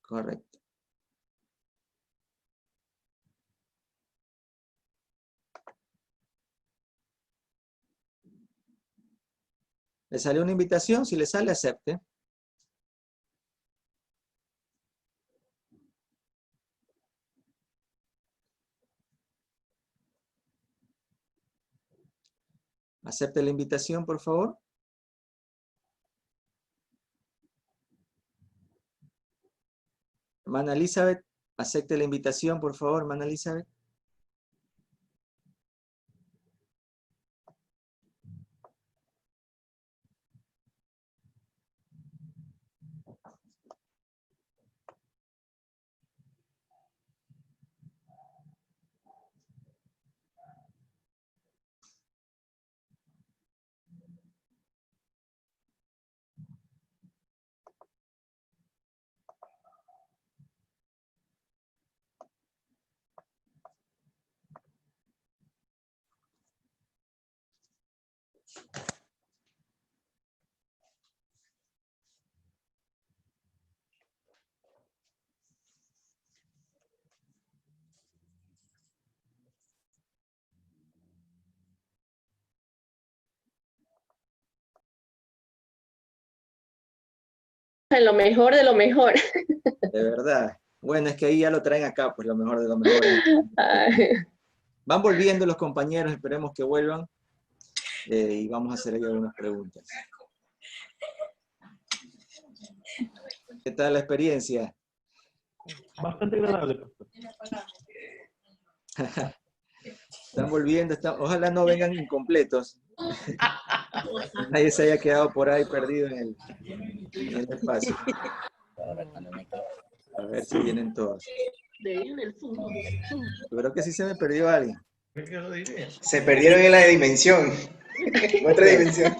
Correcto. ¿Le salió una invitación? Si le sale, acepte. Acepte la invitación, por favor. Hermana Elizabeth, acepte la invitación, por favor, hermana Elizabeth. Lo mejor de lo mejor. De verdad. Bueno, es que ahí ya lo traen acá, pues lo mejor de lo mejor. Van volviendo los compañeros, esperemos que vuelvan. Y vamos a hacer ahí algunas preguntas. ¿Qué tal la experiencia? Bastante agradable, pastor. Están volviendo, ojalá no vengan incompletos. Nadie se haya quedado por ahí perdido en el espacio. A ver si vienen todos. Yo creo que sí se me perdió alguien. Se perdieron en la dimensión. Otra dimensión.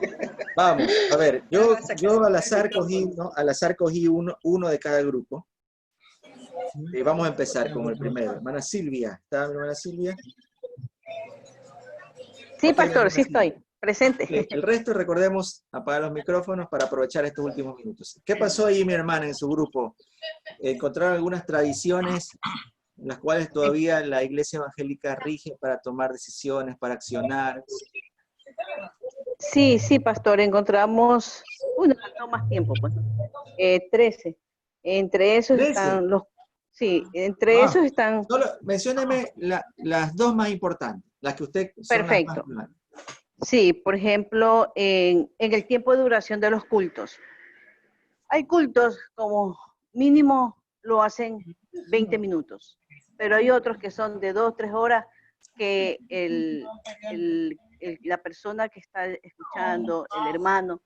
Vamos, a ver, yo al azar cogí, ¿no? Al azar cogí uno de cada grupo. Y vamos a empezar con el primero. Hermana Silvia, ¿está mi hermana Silvia? Sí, pastor, sí estoy presente. El resto, recordemos, apagar los micrófonos para aprovechar estos últimos minutos. ¿Qué pasó ahí, mi hermana, en su grupo? ¿Encontraron algunas tradiciones en las cuales todavía la iglesia evangélica rige para tomar decisiones, para accionar? Sí, sí, pastor, encontramos, nos faltó más tiempo, pues, 13. Entre esos 13. están entre esos están... Solo mencióneme las dos más importantes, las que usted son las más Perfecto. importantes. Sí, por ejemplo, en el tiempo de duración de los cultos. Hay cultos como mínimo lo hacen 20 minutos, pero hay otros que son de 2, 3 horas que la persona que está escuchando, el hermano,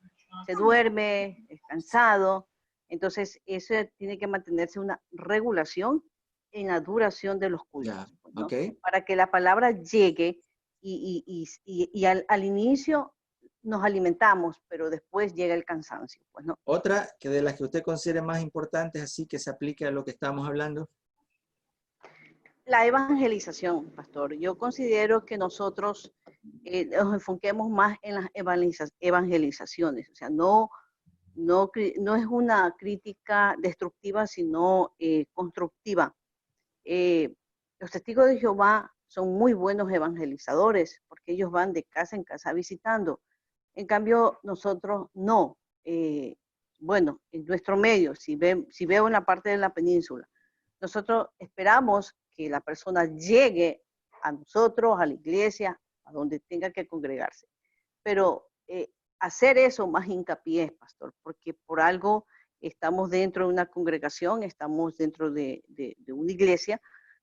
se duerme, es cansado. Entonces, eso tiene que mantenerse una regulación en la duración de los cultos, ¿no? Okay. Para que la palabra llegue y al inicio nos alimentamos, pero después llega el cansancio, pues, ¿no? Otra que de las que usted considere más importantes, así que se aplique a lo que estamos hablando. La evangelización, pastor. Yo considero que nosotros nos enfoquemos más en las evangelizaciones. O sea, no es una crítica destructiva, sino constructiva. Los testigos de Jehová son muy buenos evangelizadores, porque ellos van de casa en casa visitando. En cambio, nosotros no. Bueno, en nuestro medio, si veo en la parte de la península, nosotros esperamos que la persona llegue a nosotros, a la iglesia, a donde tenga que congregarse. Pero hacer eso más hincapié, pastor, porque por algo estamos dentro de una congregación, estamos dentro de una iglesia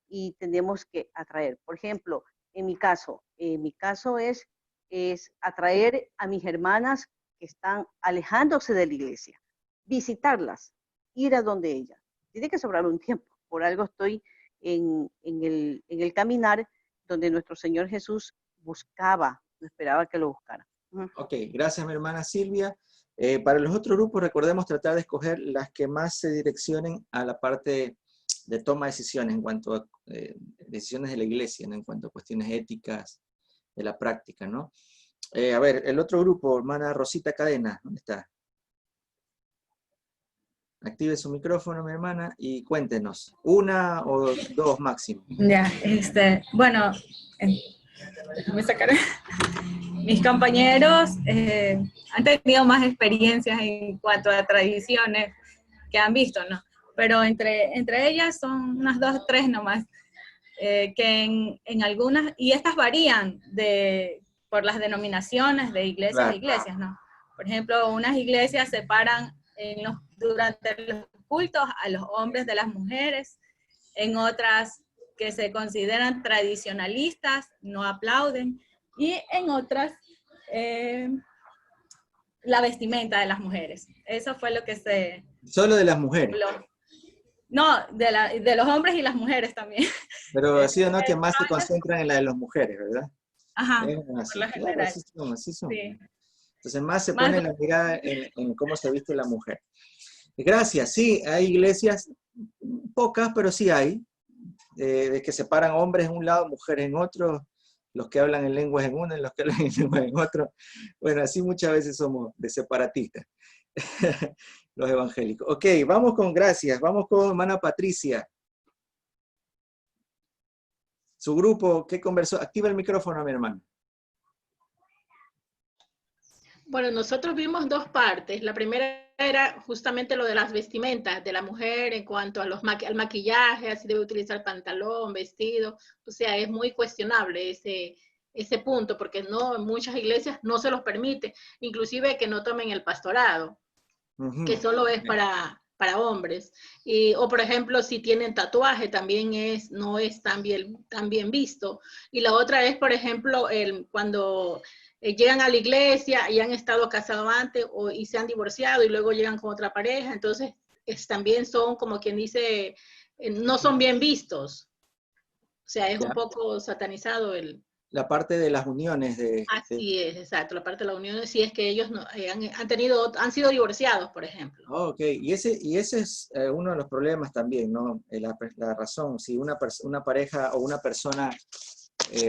y tenemos que atraer. Por ejemplo, en mi caso es atraer a mis hermanas que están alejándose de la iglesia, visitarlas, ir a donde ellas. Tiene que sobrar un tiempo. Por algo estoy en el caminar donde nuestro Señor Jesús buscaba, no esperaba que lo buscara. Ok, gracias mi hermana Silvia. Para los otros grupos, recordemos tratar de escoger las que más se direccionen a la parte de toma de decisiones en cuanto a decisiones de la iglesia, ¿no? En cuanto a cuestiones éticas de la práctica, ¿no? A ver, el otro grupo, hermana Rosita Cadena, ¿dónde está? Active su micrófono, mi hermana, y cuéntenos, una o dos máximo. Ya, bueno, déjame sacar. Mis compañeros han tenido más experiencias en cuanto a tradiciones que han visto, ¿no? Pero entre ellas son unas 2 o 3 nomás, que en algunas, y estas varían por las denominaciones de iglesias a iglesias, ¿no? Por ejemplo, unas iglesias separan durante los cultos a los hombres de las mujeres, en otras que se consideran tradicionalistas, no aplauden, y en otras la vestimenta de las mujeres. Eso fue lo que se... Solo de las mujeres. No, de los hombres y las mujeres también. Pero así o no, que más se concentran en la de las mujeres, ¿verdad? Ajá, así, por lo general. Así son. Sí. Entonces más se pone la mirada en cómo se viste la mujer. Gracias, sí, hay iglesias, pocas, pero sí hay, de que separan hombres en un lado, mujeres en otro, los que hablan en lenguas en uno y los que hablan en lenguas en otro. Bueno, así muchas veces somos de separatistas, los evangélicos. Ok, vamos con gracias, vamos con hermana Patricia. Su grupo, ¿qué conversó? Activa el micrófono, mi hermano. Bueno, nosotros vimos 2 partes. La primera era justamente lo de las vestimentas de la mujer en cuanto a al maquillaje, si debe utilizar pantalón, vestido. O sea, es muy cuestionable ese punto, porque no, en muchas iglesias no se los permite, inclusive que no tomen el pastorado, que solo es para hombres. O por ejemplo, si tienen tatuaje, también no es tan bien visto. Y la otra es, por ejemplo, cuando llegan a la iglesia y han estado casados antes y se han divorciado y luego llegan con otra pareja, entonces también son, como quien dice, no son bien vistos. O sea, es un poco satanizado la parte de las uniones. Así es, exacto, la parte de las uniones, si es que ellos no, han sido divorciados, por ejemplo. Ok, y ese es uno de los problemas también, ¿no? La razón, si una pareja o una persona,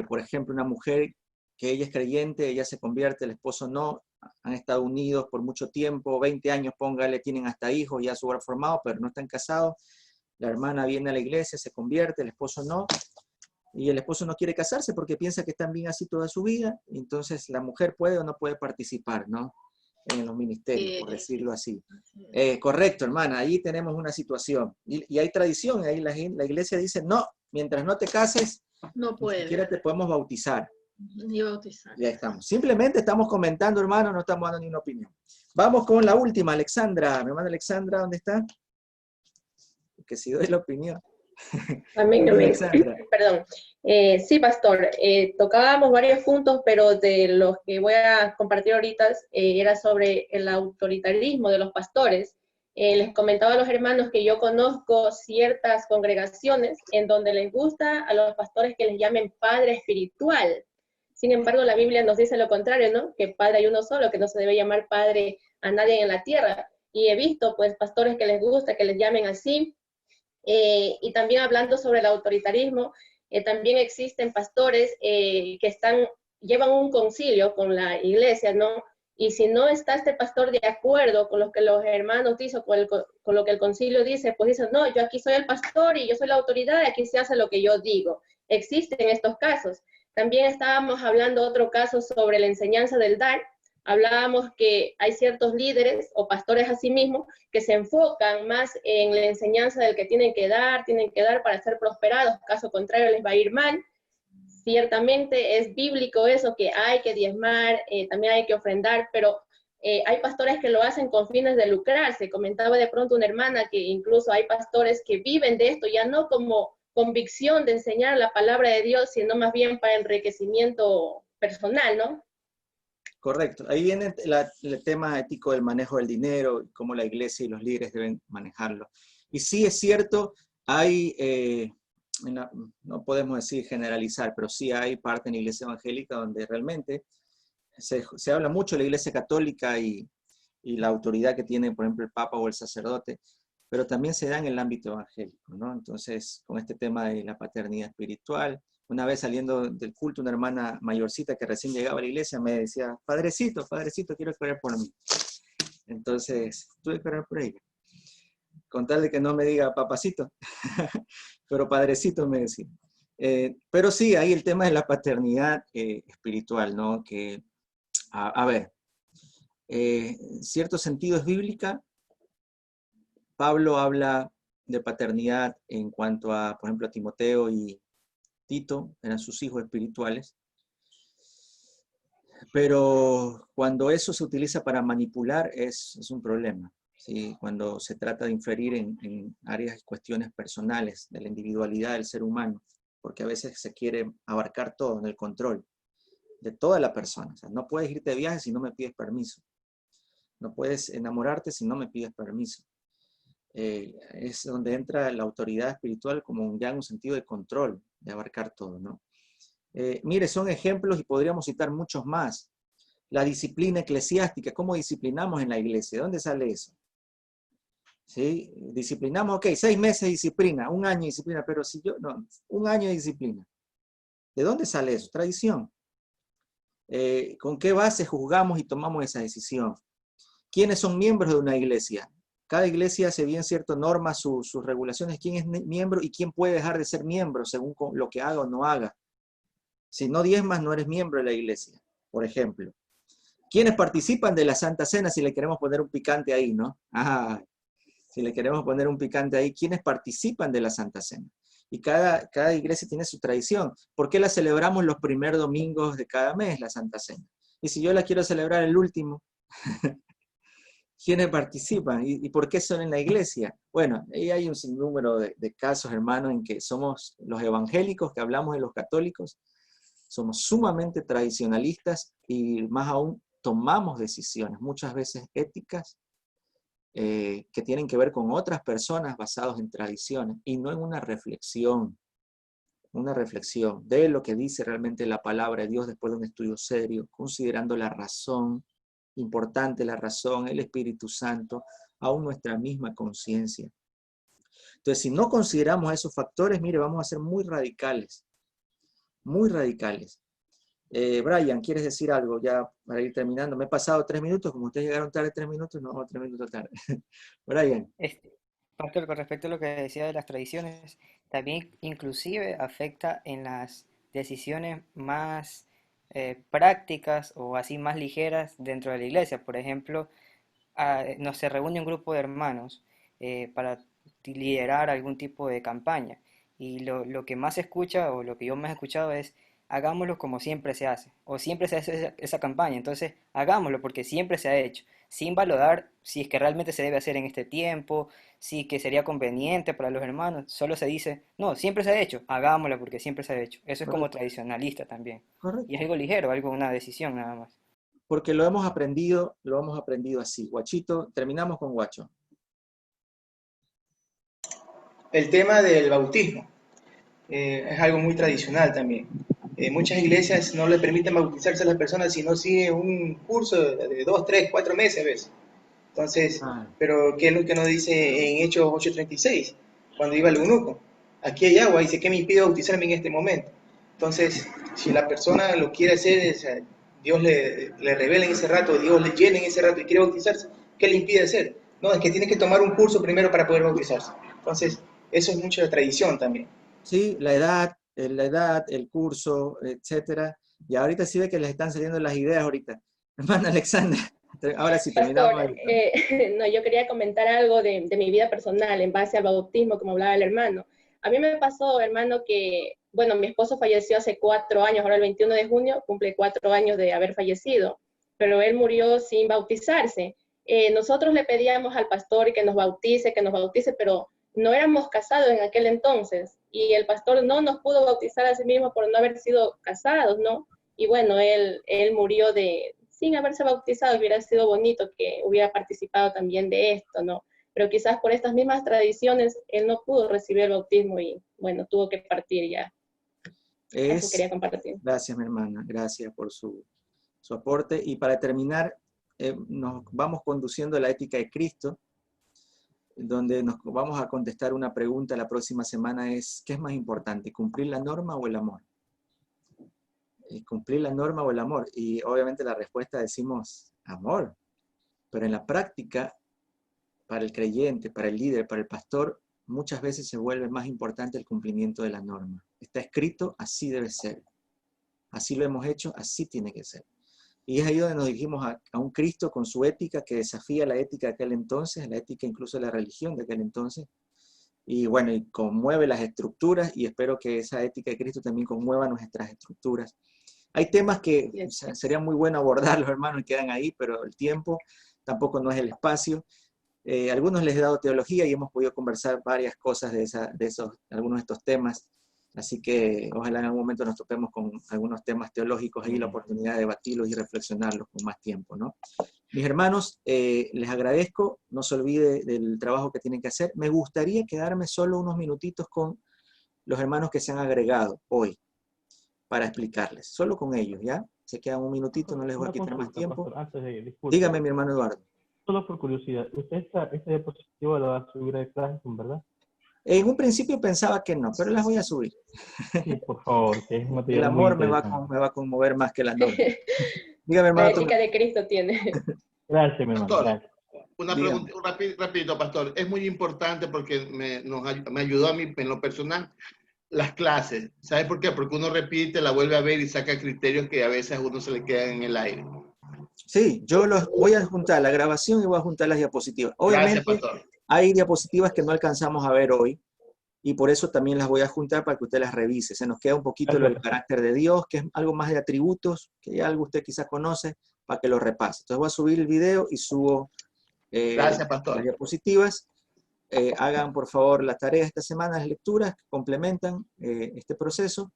por ejemplo, una mujer que ella es creyente, ella se convierte, el esposo no, han estado unidos por mucho tiempo, 20 años, póngale, tienen hasta hijos, ya su hogar formado, pero no están casados, la hermana viene a la iglesia, se convierte, el esposo no, y el esposo no quiere casarse porque piensa que están bien así toda su vida, entonces la mujer puede o no puede participar, ¿no? En los ministerios, por decirlo así. Correcto, hermana, ahí tenemos una situación. Y hay tradición, ahí la iglesia dice, no, mientras no te cases, no ni puede. siquiera te podemos bautizar. Ni bautizar. Ya estamos. Simplemente estamos comentando, hermano, no estamos dando ni una opinión. Vamos con la última, Alexandra. Mi hermana Alexandra, ¿dónde está? Porque si doy la opinión. Amén, amén. Perdón. Sí, pastor, tocábamos varios puntos, pero de los que voy a compartir ahorita era sobre el autoritarismo de los pastores. Les comentaba a los hermanos que yo conozco ciertas congregaciones en donde les gusta a los pastores que les llamen padre espiritual. Sin embargo, la Biblia nos dice lo contrario, ¿no? Que padre hay uno solo, que no se debe llamar padre a nadie en la tierra. Y he visto, pues, pastores que les gusta que les llamen así. Y también hablando sobre el autoritarismo, también existen pastores que llevan un concilio con la iglesia, ¿no? Y si no está este pastor de acuerdo con lo que los hermanos dicen, con lo que el concilio dice, pues dicen, no, yo aquí soy el pastor y yo soy la autoridad y aquí se hace lo que yo digo. Existen estos casos. También estábamos hablando otro caso sobre la enseñanza del dar. Hablábamos que hay ciertos líderes o pastores así mismos que se enfocan más en la enseñanza del que tienen que dar para ser prosperados, caso contrario les va a ir mal. Ciertamente es bíblico eso, que hay que diezmar, también hay que ofrendar, pero hay pastores que lo hacen con fines de lucrarse. Comentaba de pronto una hermana que incluso hay pastores que viven de esto, ya no como convicción de enseñar la palabra de Dios, sino más bien para enriquecimiento personal, ¿no? Correcto. Ahí viene el tema ético del manejo del dinero, y cómo la iglesia y los líderes deben manejarlo. Y sí es cierto, hay, no podemos decir generalizar, pero sí hay parte en la iglesia evangélica donde realmente se habla mucho de la iglesia católica y la autoridad que tiene, por ejemplo, el papa o el sacerdote, pero también se da en el ámbito evangélico, ¿no? Entonces, con este tema de la paternidad espiritual, una vez saliendo del culto, una hermana mayorcita que recién llegaba a la iglesia me decía, padrecito, quiero orar por mí. Entonces, tuve que orar por ella. Con tal de que no me diga papacito, pero padrecito me decía. Pero sí, ahí el tema de la paternidad espiritual, ¿no? Que, a ver, en cierto sentido es bíblica. Pablo habla de paternidad en cuanto a, por ejemplo, a Timoteo y Tito, eran sus hijos espirituales, pero cuando eso se utiliza para manipular es un problema, ¿sí? Cuando se trata de inferir en áreas y cuestiones personales de la individualidad del ser humano, porque a veces se quiere abarcar todo en el control de toda la persona. O sea, no puedes irte de viaje si no me pides permiso, no puedes enamorarte si no me pides permiso. Es donde entra la autoridad espiritual como ya en un sentido de control, de abarcar todo, ¿no? Mire, son ejemplos y podríamos citar muchos más. La disciplina eclesiástica, ¿cómo disciplinamos en la iglesia? ¿De dónde sale eso? ¿Sí? Disciplinamos, ok, 6 meses de disciplina, 1 año de disciplina, pero si yo, no, 1 año de disciplina. ¿De dónde sale eso? Tradición. ¿Con qué base juzgamos y tomamos esa decisión? ¿Quiénes son miembros de una iglesia? Cada iglesia hace bien ciertas normas, sus regulaciones, quién es miembro y quién puede dejar de ser miembro según lo que haga o no haga. Si no diezmas, no eres miembro de la iglesia, por ejemplo. ¿Quiénes participan de la Santa Cena? Si le queremos poner un picante ahí, ¿no? Si le queremos poner un picante ahí, ¿quiénes participan de la Santa Cena? Y cada iglesia tiene su tradición. ¿Por qué la celebramos los primeros domingos de cada mes, la Santa Cena? Y si yo la quiero celebrar el último, ¿quiénes participan? ¿Y por qué son en la iglesia? Bueno, ahí hay un sinnúmero de casos, hermanos, en que somos los evangélicos, que hablamos de los católicos, somos sumamente tradicionalistas y más aún tomamos decisiones, muchas veces éticas, que tienen que ver con otras personas basados en tradiciones y no en una reflexión de lo que dice realmente la palabra de Dios después de un estudio serio, considerando la razón, importante la razón, el Espíritu Santo, aún nuestra misma conciencia. Entonces, si no consideramos esos factores, mire, vamos a ser muy radicales. Muy radicales. Brian, ¿quieres decir algo ya para ir terminando? Me he pasado 3 minutos, como ustedes llegaron tarde 3 minutos, no, 3 minutos tarde. Brian. Pastor, con respecto a lo que decía de las tradiciones, también inclusive afecta en las decisiones más prácticas o así más ligeras dentro de la iglesia. Por ejemplo, no se reúne un grupo de hermanos para liderar algún tipo de campaña. Y lo que más se escucha, o lo que yo más he escuchado es, hagámoslo como siempre se hace, o siempre se hace esa campaña, entonces hagámoslo porque siempre se ha hecho, sin valorar si es que realmente se debe hacer en este tiempo, si que sería conveniente para los hermanos, solo se dice, no, siempre se ha hecho, hagámoslo porque siempre se ha hecho. Eso es como Correcto. tradicionalista también. Correcto. Y es algo ligero, una decisión nada más. Porque lo hemos aprendido así. Guachito, terminamos con Guacho. El tema del bautismo es algo muy tradicional también. Muchas iglesias no le permiten bautizarse a las personas si no siguen un curso de 2, 3, 4 meses a veces. Entonces, pero ¿qué es lo que nos dice en Hechos 8:36? Cuando iba el eunuco. Aquí hay agua, dice, ¿qué me impide bautizarme en este momento? Entonces, si la persona lo quiere hacer, o sea, Dios le revela en ese rato, Dios le llena en ese rato y quiere bautizarse, ¿qué le impide hacer? No, es que tiene que tomar un curso primero para poder bautizarse. Entonces, eso es mucha tradición también. Sí, la edad, el curso, etcétera. Y ahorita sí ve que les están saliendo las ideas ahorita. Hermana Alexandra, ahora sí terminamos. Pastor, no, yo quería comentar algo de mi vida personal en base al bautismo, como hablaba el hermano. A mí me pasó, hermano, que, bueno, mi esposo falleció hace 4 años, ahora el 21 de junio cumple 4 años de haber fallecido, pero él murió sin bautizarse. Nosotros le pedíamos al pastor que nos bautice, pero no éramos casados en aquel entonces, y el pastor no nos pudo bautizar a sí mismo por no haber sido casados, ¿no? Y bueno, él murió sin haberse bautizado. Hubiera sido bonito que hubiera participado también de esto, ¿no? Pero quizás por estas mismas tradiciones, él no pudo recibir el bautismo y, bueno, tuvo que partir ya. Eso quería compartir. Gracias, mi hermana, gracias por su aporte. Y para terminar, nos vamos conduciendo a la ética de Cristo, donde nos vamos a contestar una pregunta la próxima semana es, ¿qué es más importante, cumplir la norma o el amor? ¿Cumplir la norma o el amor? Y obviamente la respuesta decimos amor, pero en la práctica, para el creyente, para el líder, para el pastor, muchas veces se vuelve más importante el cumplimiento de la norma. Está escrito, así debe ser. Así lo hemos hecho, así tiene que ser. Y es ahí donde nos dirigimos a un Cristo con su ética que desafía la ética de aquel entonces, la ética incluso de la religión de aquel entonces. Y bueno, y conmueve las estructuras y espero que esa ética de Cristo también conmueva nuestras estructuras. Hay temas que sería muy bueno abordarlos, hermanos, y quedan ahí, pero el tiempo tampoco no es el espacio. Algunos les he dado teología y hemos podido conversar varias cosas de algunos de estos temas. Así que ojalá en algún momento nos topemos con algunos temas teológicos y la oportunidad de debatirlos y reflexionarlos con más tiempo, ¿no? Mis hermanos, les agradezco, no se olvide del trabajo que tienen que hacer. Me gustaría quedarme solo unos minutitos con los hermanos que se han agregado hoy para explicarles, solo con ellos, ¿ya? Se quedan un minutito, no les voy a quitar más tiempo. Dígame, mi hermano Eduardo. Solo por curiosidad, usted este diapositivo lo va a subir a Classroom, ¿verdad? En un principio pensaba que no, pero las voy a subir. Sí, por favor, que es un material. El amor me va a conmover más que las normas. Dígame, hermano. La ética de Cristo tiene. Gracias, mi hermano. Pastor, gracias. Una pregunta, rapidito, pastor. Es muy importante porque me ayudó a mí en lo personal las clases. ¿Sabe por qué? Porque uno repite, la vuelve a ver y saca criterios que a veces a uno se le quedan en el aire. Sí, yo los voy a juntar la grabación y voy a juntar las diapositivas. Obviamente, gracias, hay diapositivas que no alcanzamos a ver hoy y por eso también las voy a juntar para que usted las revise. Se nos queda un poquito el carácter de Dios, que es algo más de atributos, que ya algo usted quizás conoce, para que lo repase. Entonces voy a subir el video y subo gracias, pastor. Las diapositivas. Hagan por favor las tareas esta semana, las lecturas que complementan este proceso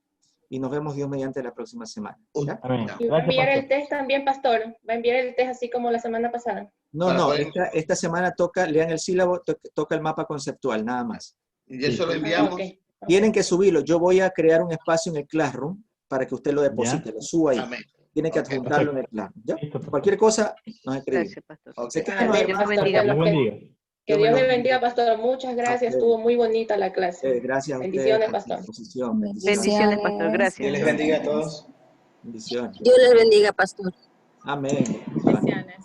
y nos vemos Dios mediante la próxima semana. ¿Ya? ¿Y va a enviar el test también, pastor? ¿Va a enviar el test así como la semana pasada? No, esta semana toca, lean el sílabo, toca el mapa conceptual, nada más. Y eso lo enviamos. Tienen que subirlo. Yo voy a crear un espacio en el Classroom para que usted lo deposite, lo suba ahí. Amén. Tiene que adjuntarlo en el Classroom. ¿Ya? Cualquier cosa, nos escribe. Gracias, pastor. Dios me bendiga. Que Dios me bendiga, pastor. Muchas gracias. Estuvo muy bonita la clase. Gracias a bendiciones, pastor. Bendiciones, pastor. Gracias. Dios les bendiga a todos. Bendiciones. Dios les bendiga, pastor. Amén. Bendiciones.